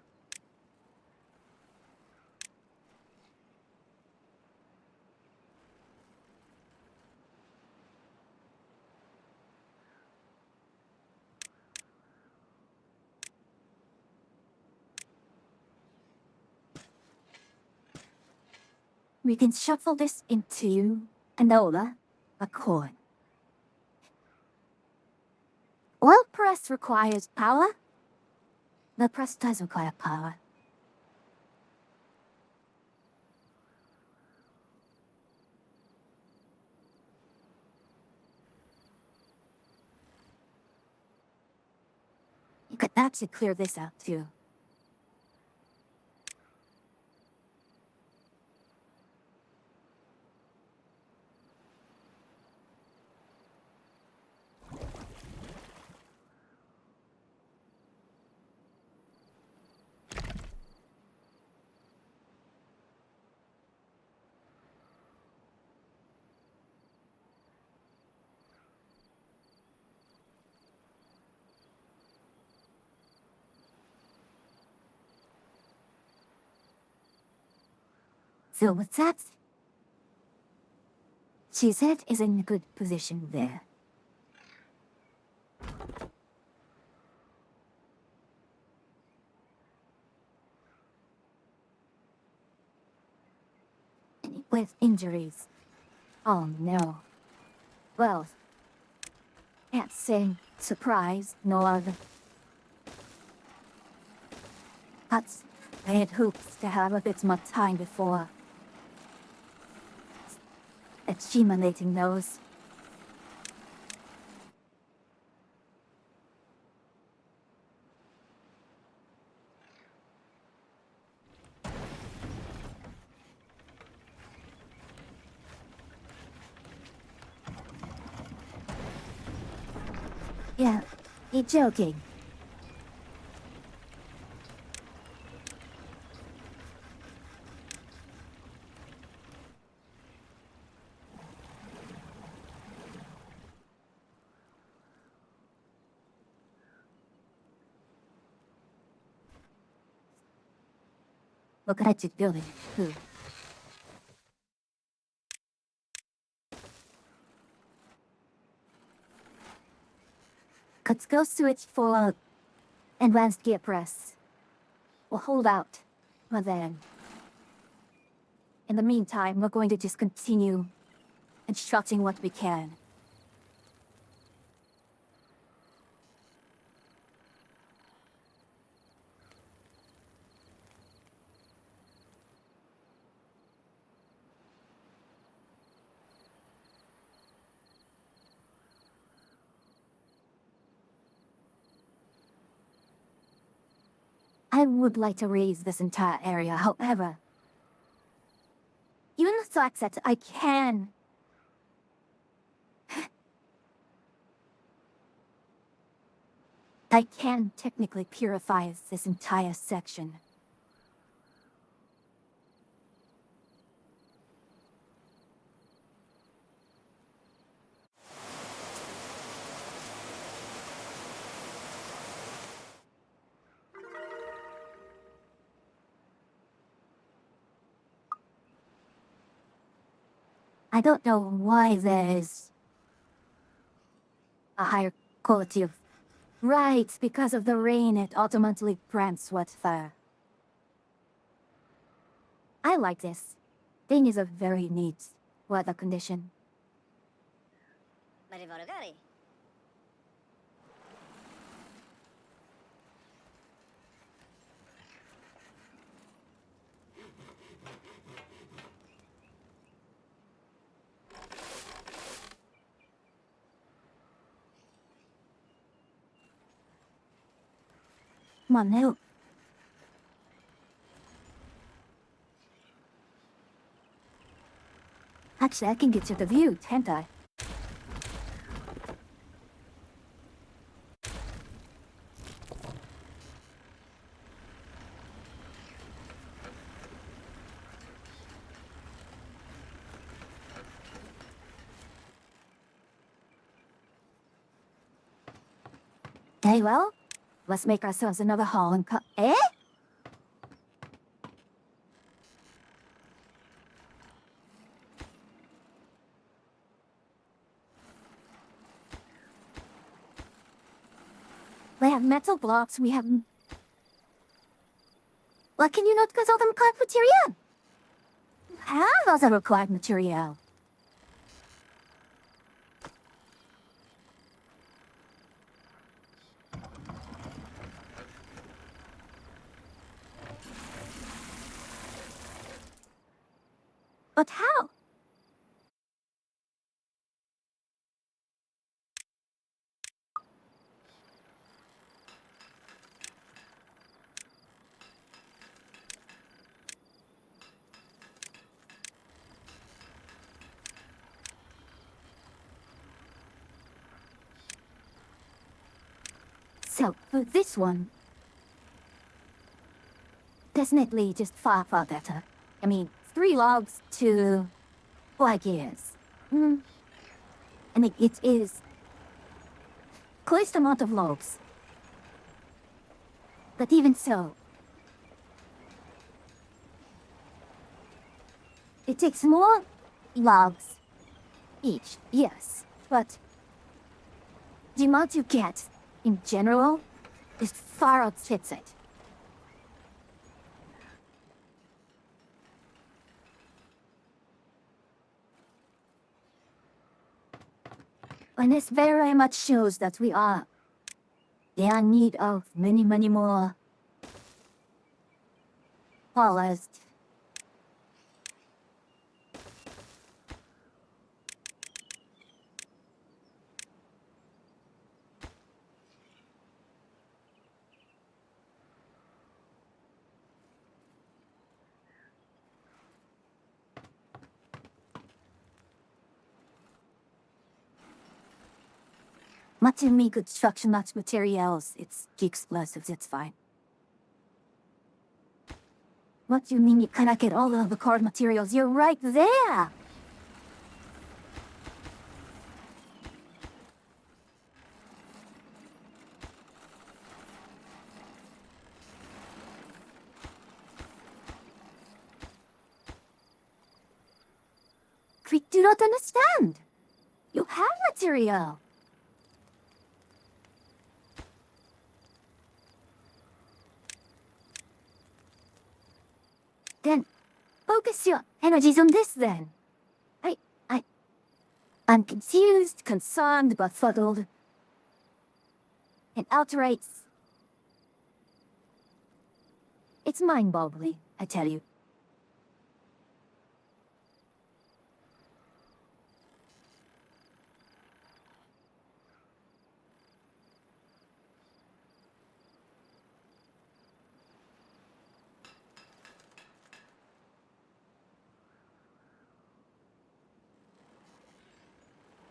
We can shuffle this into Anola, a coin. Oil press requires power. The press does require power. You could actually clear this out too. So with that, Chizet is in a good position there. With injuries. Oh no. Well, can't say surprise nor but I had hopes to have a bit more time before accumulating those. Yeah, you're joking. Look at it building. Who? Let's go switch for advanced gear press. We'll hold out. But then, in the meantime, we're going to just continue instructing what we can. I would like to raise this entire area, however, even the fact that I can technically purify this entire section. I don't know why there's a higher quality of... Right, because of the rain, it ultimately grants what the... I like this. Thing is a very neat weather condition. Come on now. Actually, I can get you the view, can't I? Very well. Let's make ourselves another hall and cut. Eh? We have metal blocks, we have... Why can you not get all the required material? You have all the required material. But how? So, for this one... Definitely just far, far better. I mean, 3 logs to 4 gears. Hmm. I mean, it is... quite amount of logs. But even so... It takes more logs each, yes. But... the amount you get, in general, is far outfits it. And this very much shows that we are in need of many, many more polished. Matching construction match materials. It's explosives, it's fine. What do you mean you cannot get all of the card materials? You're right there! We do not understand. You have material. Then, focus your energies on this then. I'm confused, concerned, befuddled. It alterates. It's mind-boggling, I tell you.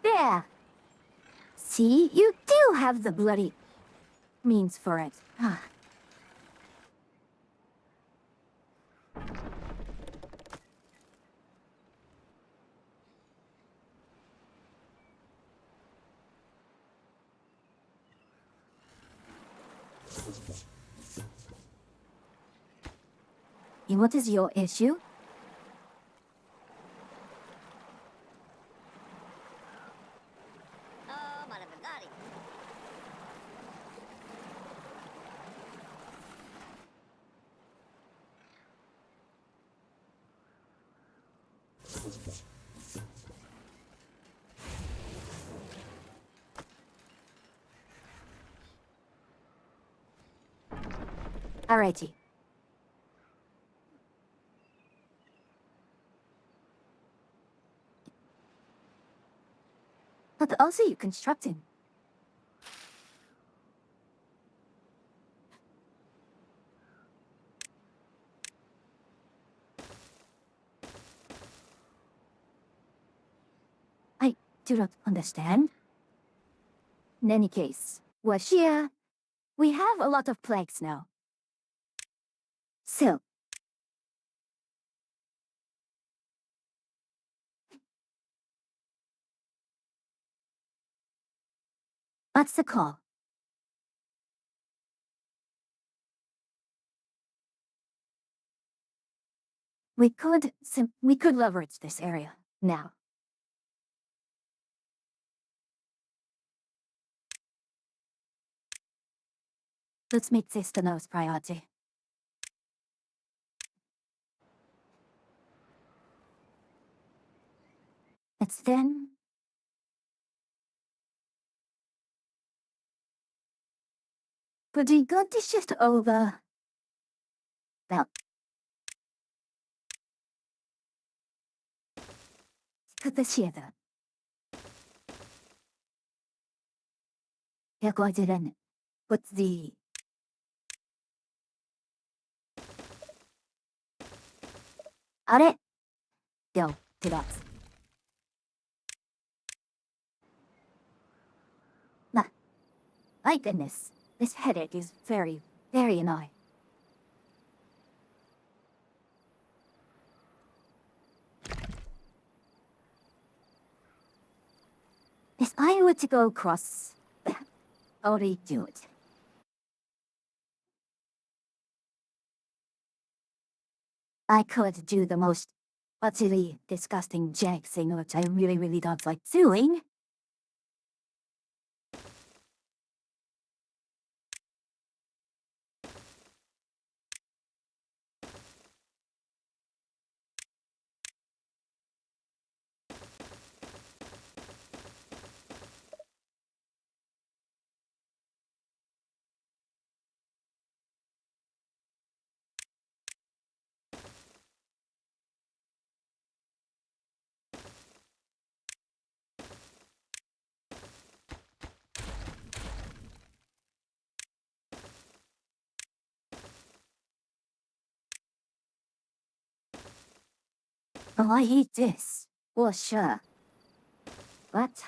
There! See, you do have the bloody means for it. Ah. And what is your issue? Oh, Malagalari. Alrighty. But also you constructing. I do not understand. In any case, Washia, we have a lot of plagues now. So, what's the call? We could leverage this area now. Let's make this the nose priority. It's then. But we got this just over. Well. Put this here then. Yeah, go ahead and put the. Are? Yo, to that. My goodness, this headache is very, very annoying. If I were to go across, how do you do it? I could do the most utterly disgusting jank thing, which I really, really don't like doing. Oh, I hate this. Well, sure. But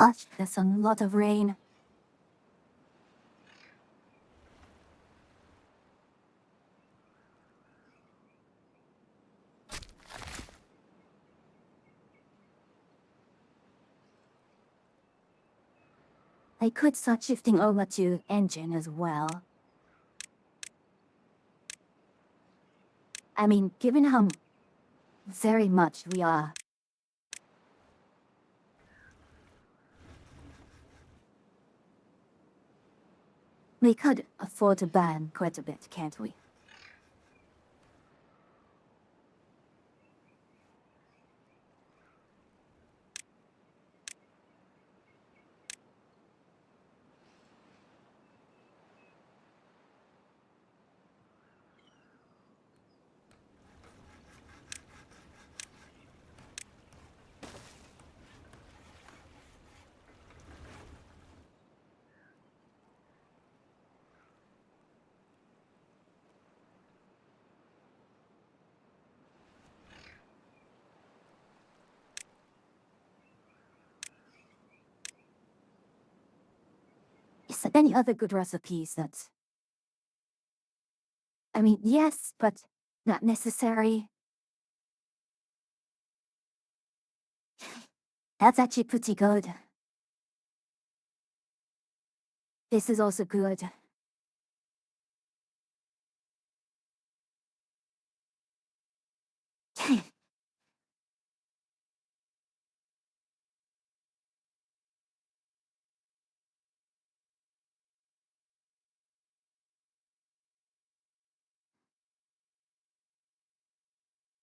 There's a lot of rain. I could start shifting over to engine as well. I mean, given how very much we are. We could afford to ban quite a bit, can't we? Is there any other good recipes that... I mean, yes, but not necessary. That's actually pretty good. This is also good.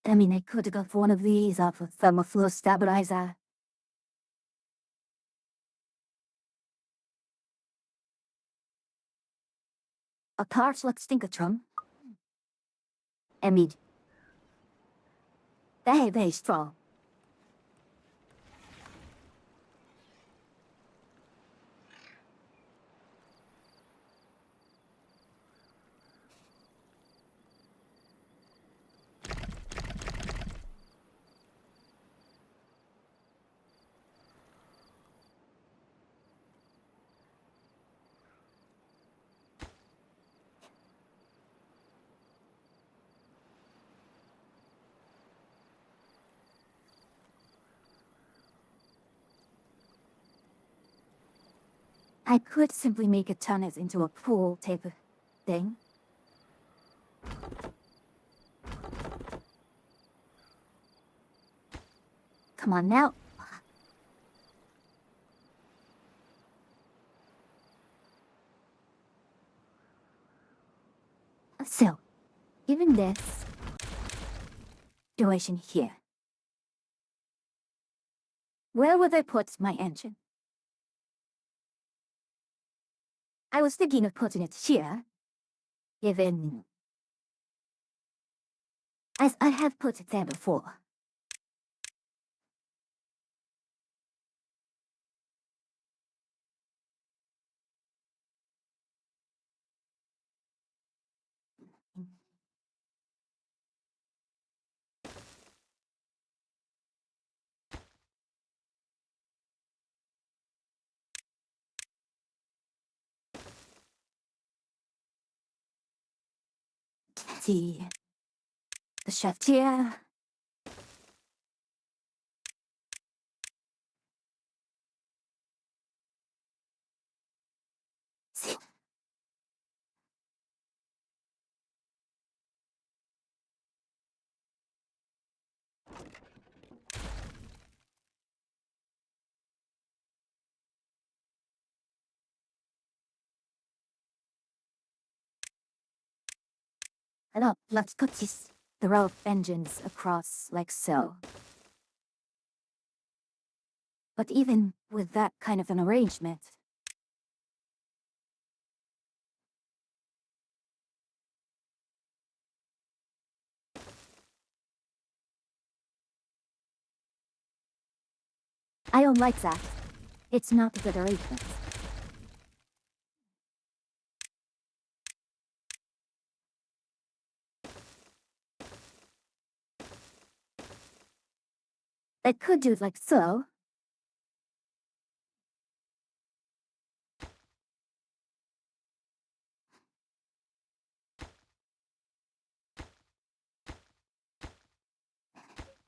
I mean, I could have got one of these off a thermoflow stabilizer. A part like Stinkertron. I mean, very, very strong. I could simply make it turn it into a pool type of thing. Come on now. So, given this situation here, where would I put my engine? I was thinking of putting it here, given... as I have put it there before. The... the chef here. See, now, let's put the row of engines across like so. But even with that kind of an arrangement, I don't like that. It's not a good arrangement. I could do it like so.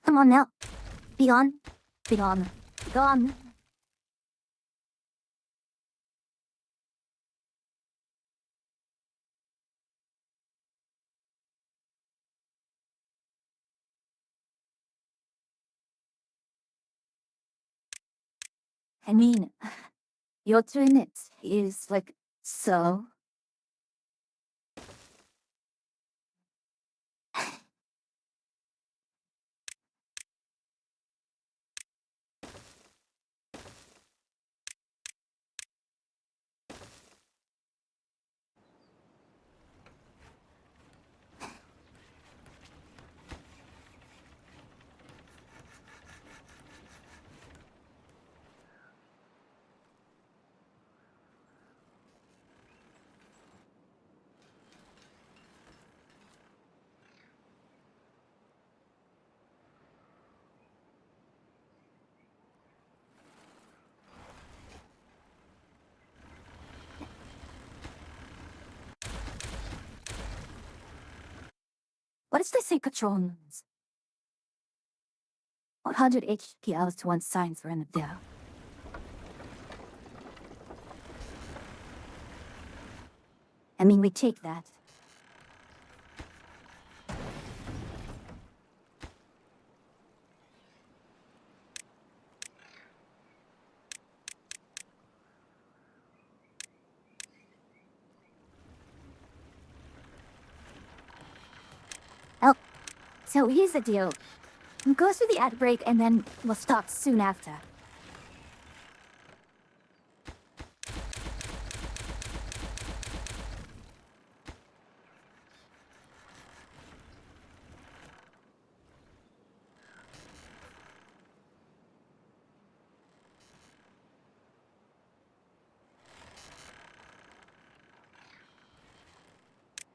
Come on now. Be gone. Be gone. Be gone. I mean, your trinity is like so. What is the secret drones? 100 HP hours to one science for there. I mean, we take that. Oh, so here's the deal. Go through the ad break and then we'll stop soon after.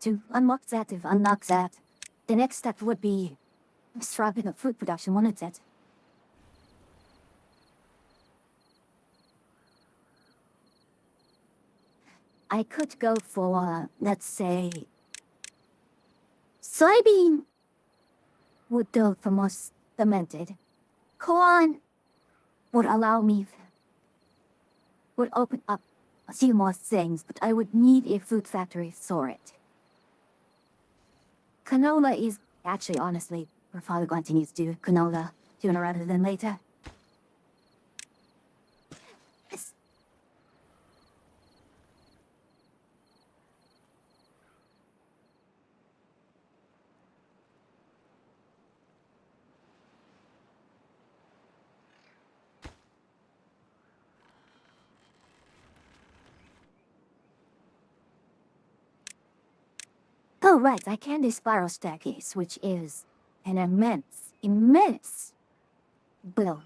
To unlock that, the next step would be starting up food production, wouldn't it? I could go for, let's say, soybean would do the most fermented. Corn would allow me, would open up a few more things, but I would need a food factory for it. Canola is actually, honestly, we're probably going to need to do canola sooner rather than later. Oh, right, I can do spiral staircase, which is an immense build.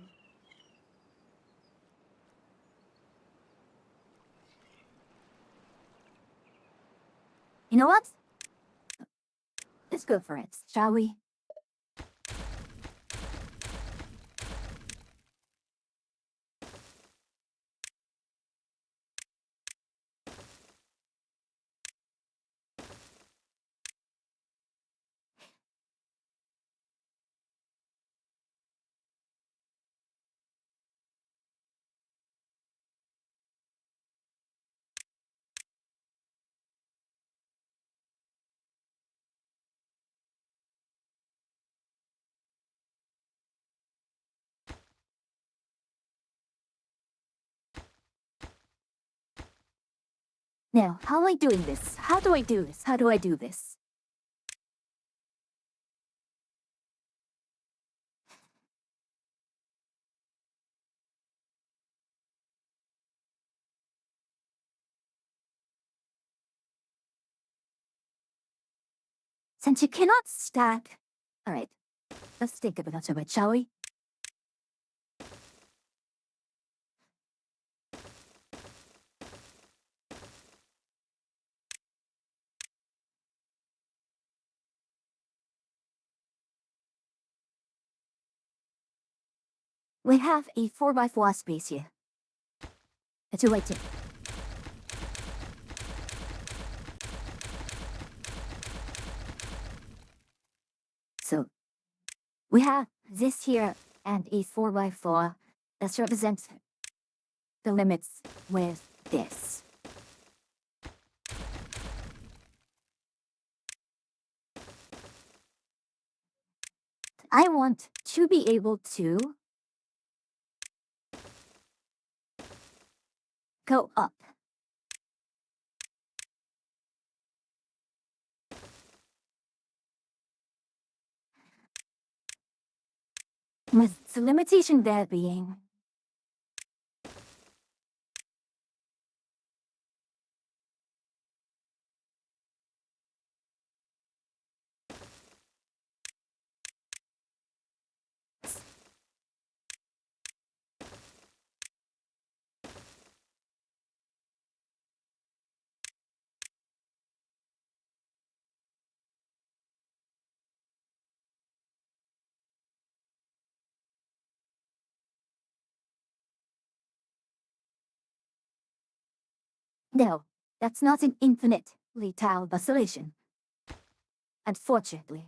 You know what? Let's go for it, shall we? Now, how am I doing this? How do I do this? How do I do this? Since you cannot stack... Alright, let's think about it, shall we? We have a 4x4 space here. It's a waiting. So, we have this here and a 4x4, let's represent the limits with this. I want to be able to go up. With the limitation there being no, that's not an infinitely tiled oscillation. Unfortunately.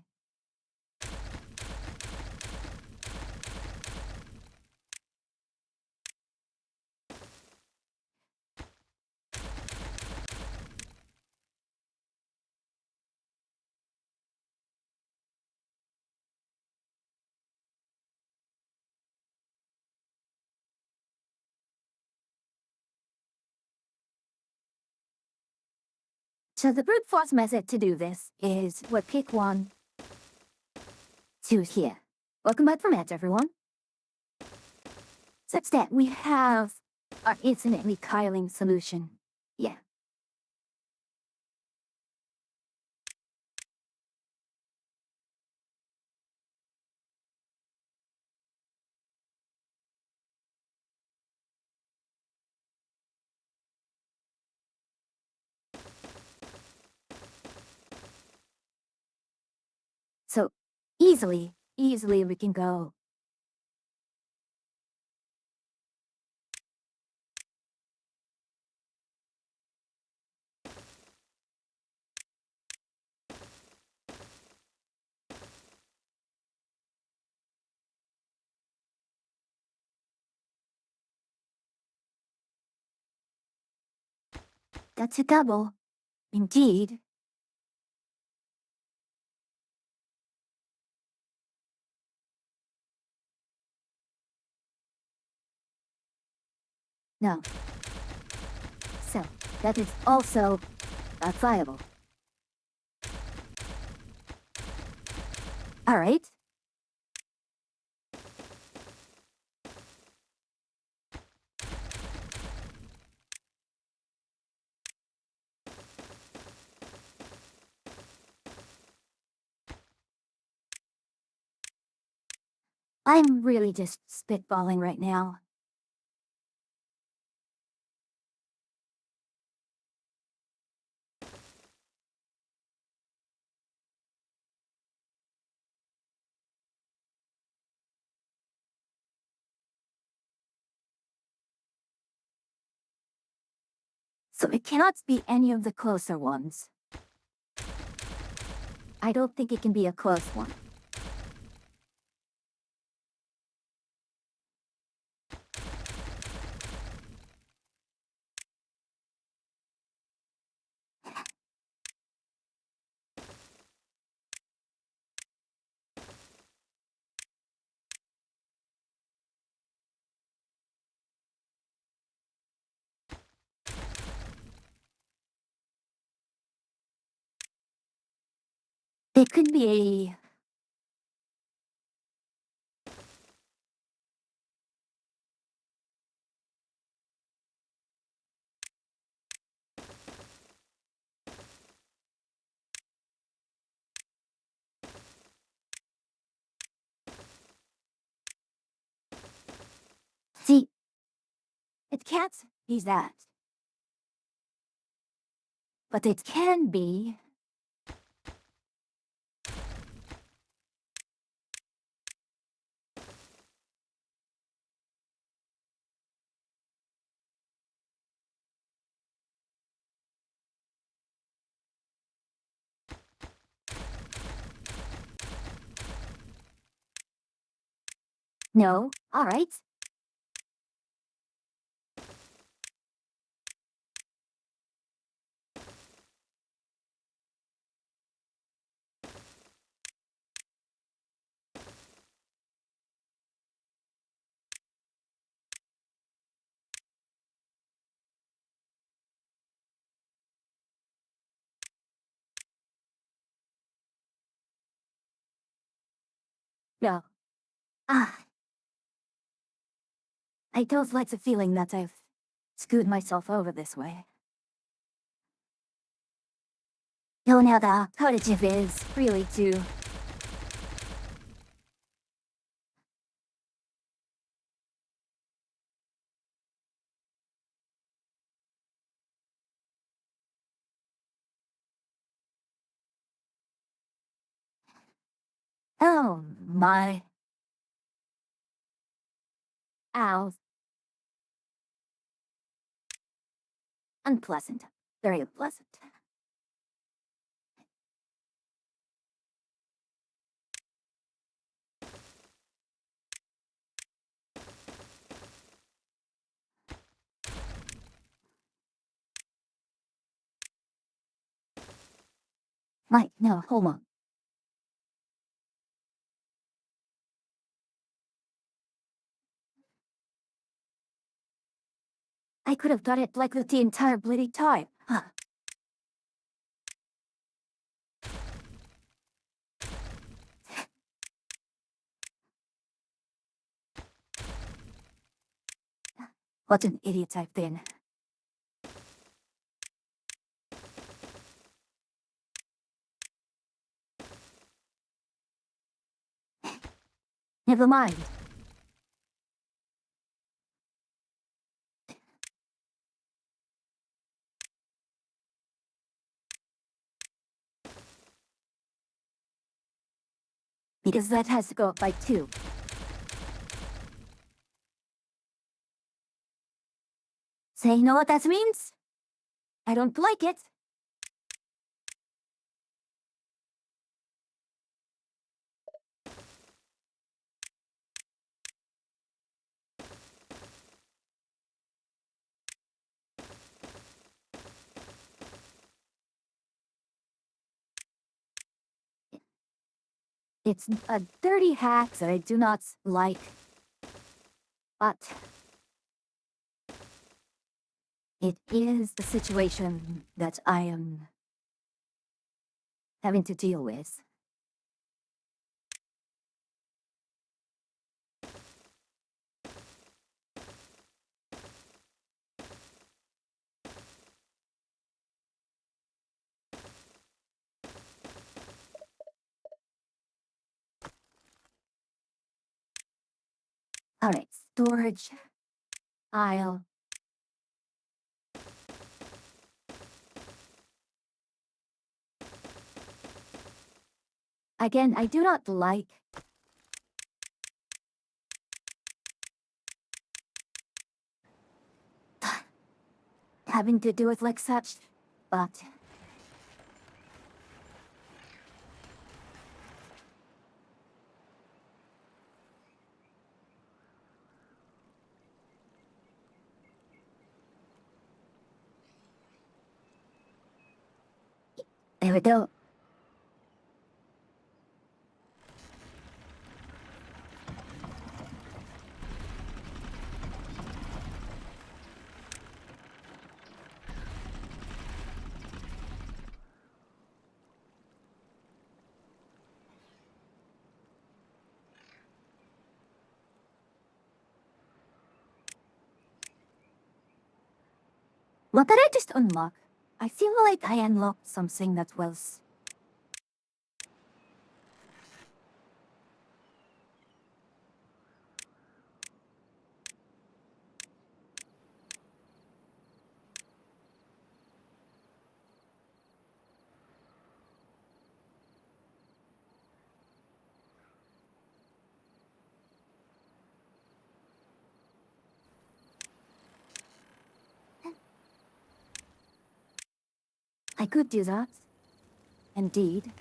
So the brute force method to do this is we'll pick one, two here. Welcome back from Edge, everyone. Such that we have our infinitely Kyling solution. Yeah. So easily we can go. That's a double. Indeed. No. So, that is also not viable. Alright. I'm really just spitballing right now. So it cannot be any of the closer ones. I don't think it can be a close one. It could be see, it can't be that. But it can be No? Alright. No. Ah. I don't like the feeling that I've screwed myself over this way. Oh, now the alternative is really to... Oh, my... Ow. Unpleasant. Very unpleasant. Mike, no, hold on. I could have done it like that the entire bloody time. Huh. What an idiot I've been. Never mind. Because that has to go up by 2. So you know what that means? I don't like it. It's a dirty hack that I do not like. But... it is the situation that I am... having to deal with. Alright, storage. Aisle. Again, I do not like... having to do it like such, but... there we go. What did I just unlock? I feel like I unlocked something that was... I could do that. Indeed.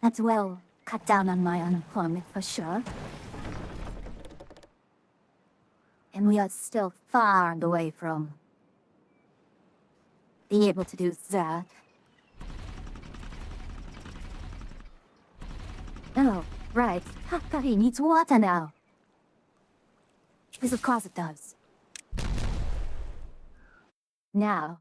as well cut down on my unemployment for sure. And we are still far away from being able to do that. Oh, right. Hakari needs water now. Because of course it does. Now.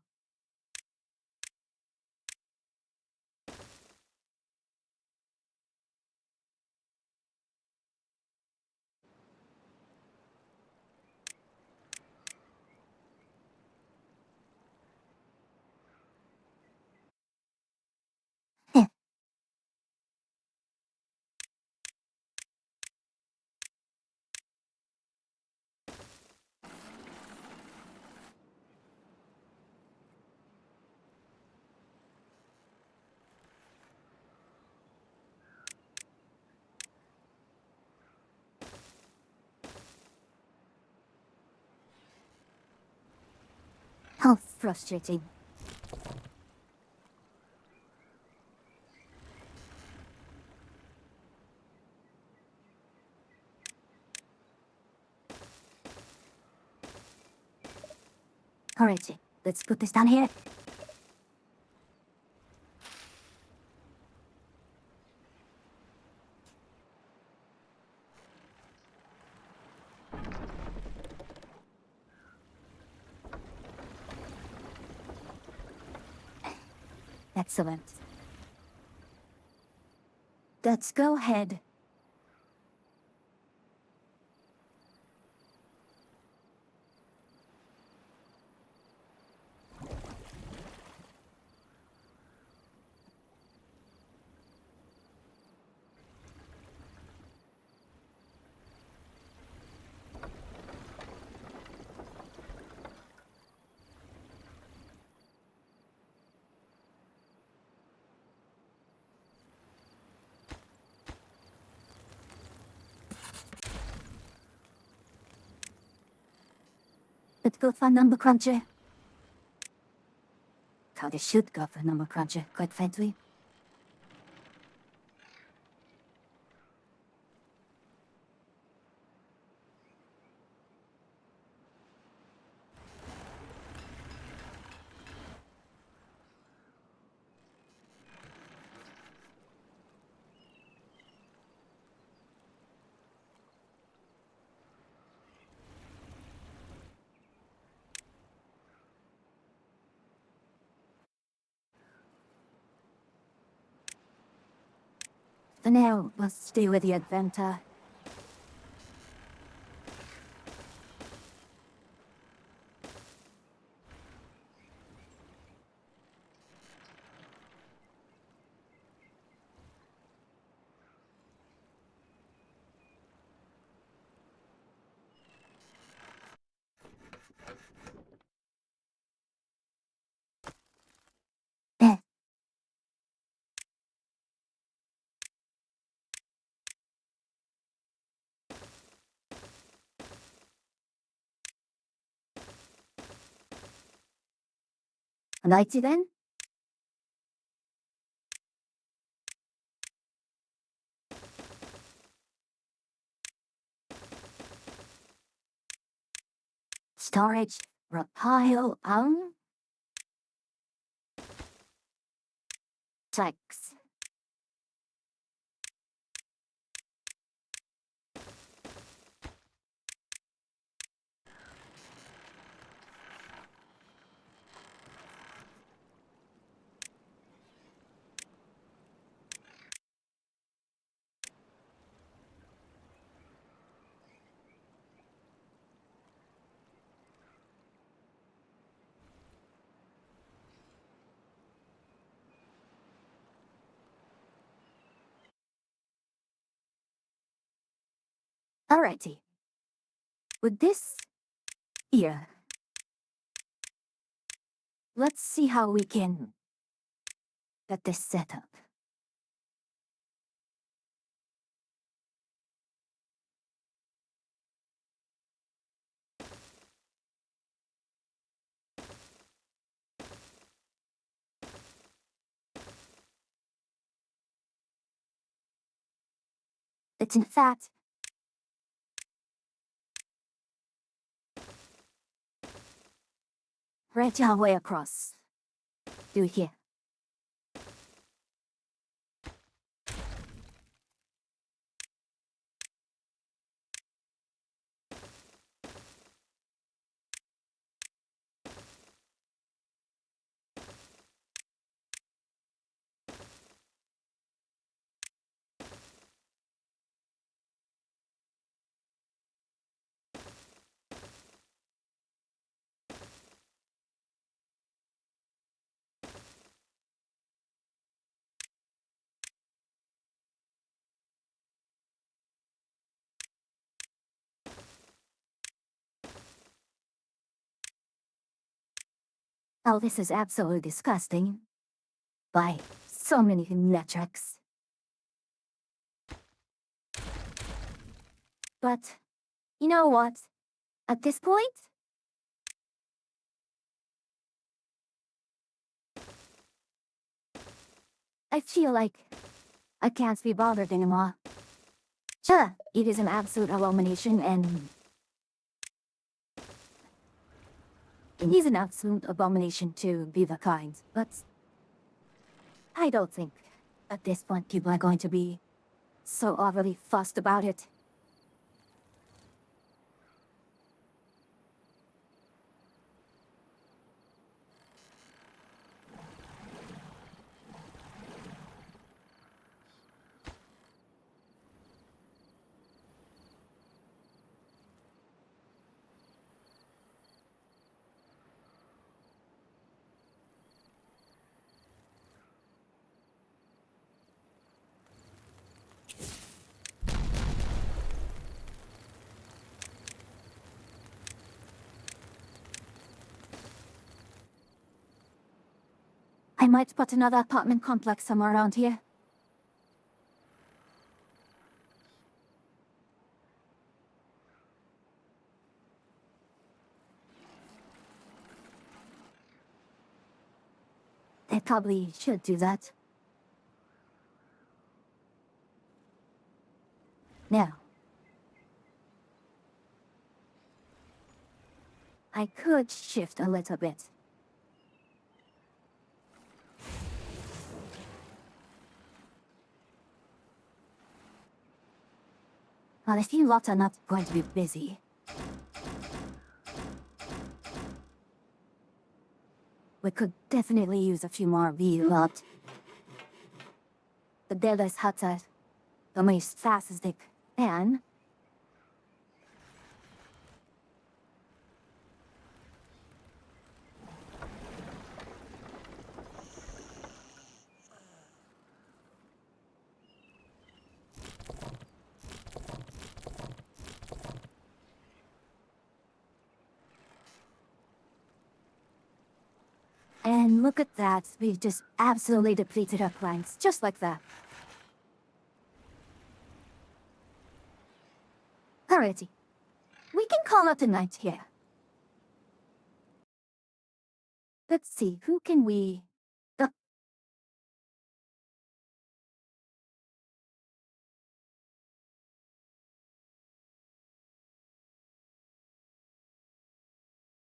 Heh. How frustrating. Alright, let's put this down here. Excellent. Let's go ahead. Let's go for number cruncher. How they should go for number cruncher, quite frankly. For now, we'll stay with the adventure. Eh. Alrighty then. Storage, repile, checks. Alrighty. With this here, let's see how we can get this set up. It's in fact right our way across. Do here. Oh, this is absolutely disgusting. By so many metrics. But, you know what? At this point, I feel like I can't be bothered anymore. Sure, it is an absolute abomination and it is an absolute abomination to be the kind, but I don't think at this point people are going to be so overly fussed about it. I might put another apartment complex somewhere around here. They probably should do that. Now, I could shift a little bit. Well, if you lot are not going to be busy, we could definitely use a few more of you lot. The deadest hot side, the most fastest and and look at that, we've just absolutely depleted our planks, just like that. Alrighty, we can call it a night here. Let's see, who can we...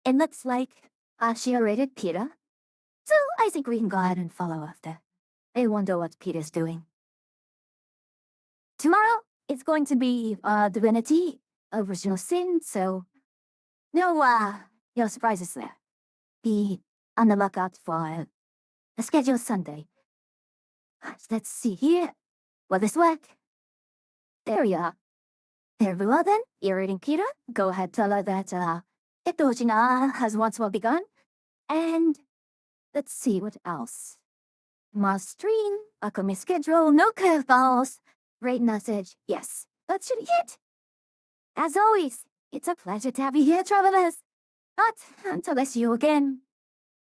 It looks like she rated Peter. So I think we can go ahead and follow after. I wonder what Peter's doing. Tomorrow, it's going to be Divinity, Original Sin, so no surprises there. Be on the lookout for a scheduled Sunday. Let's see here. Will this work? There we are. Very well then, you're reading Peter. Go ahead, tell her that Etojina has once more begun. And let's see what else. Must stream, Akumi schedule, no curveballs. Great message, yes. That should hit. As always, it's a pleasure to have you here, travelers. But until I see you again,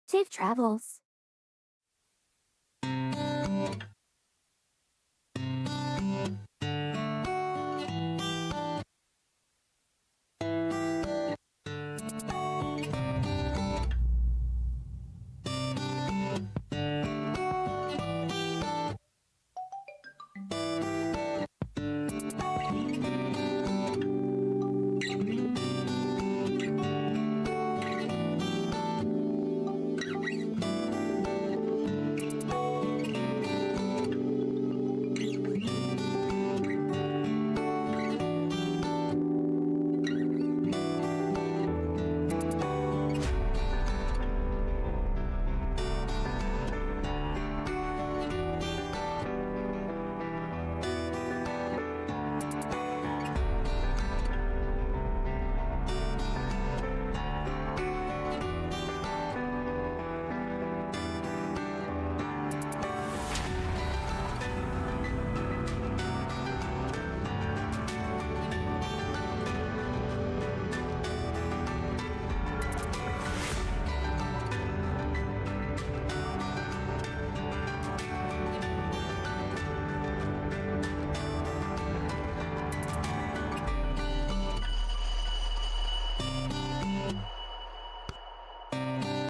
safe travels.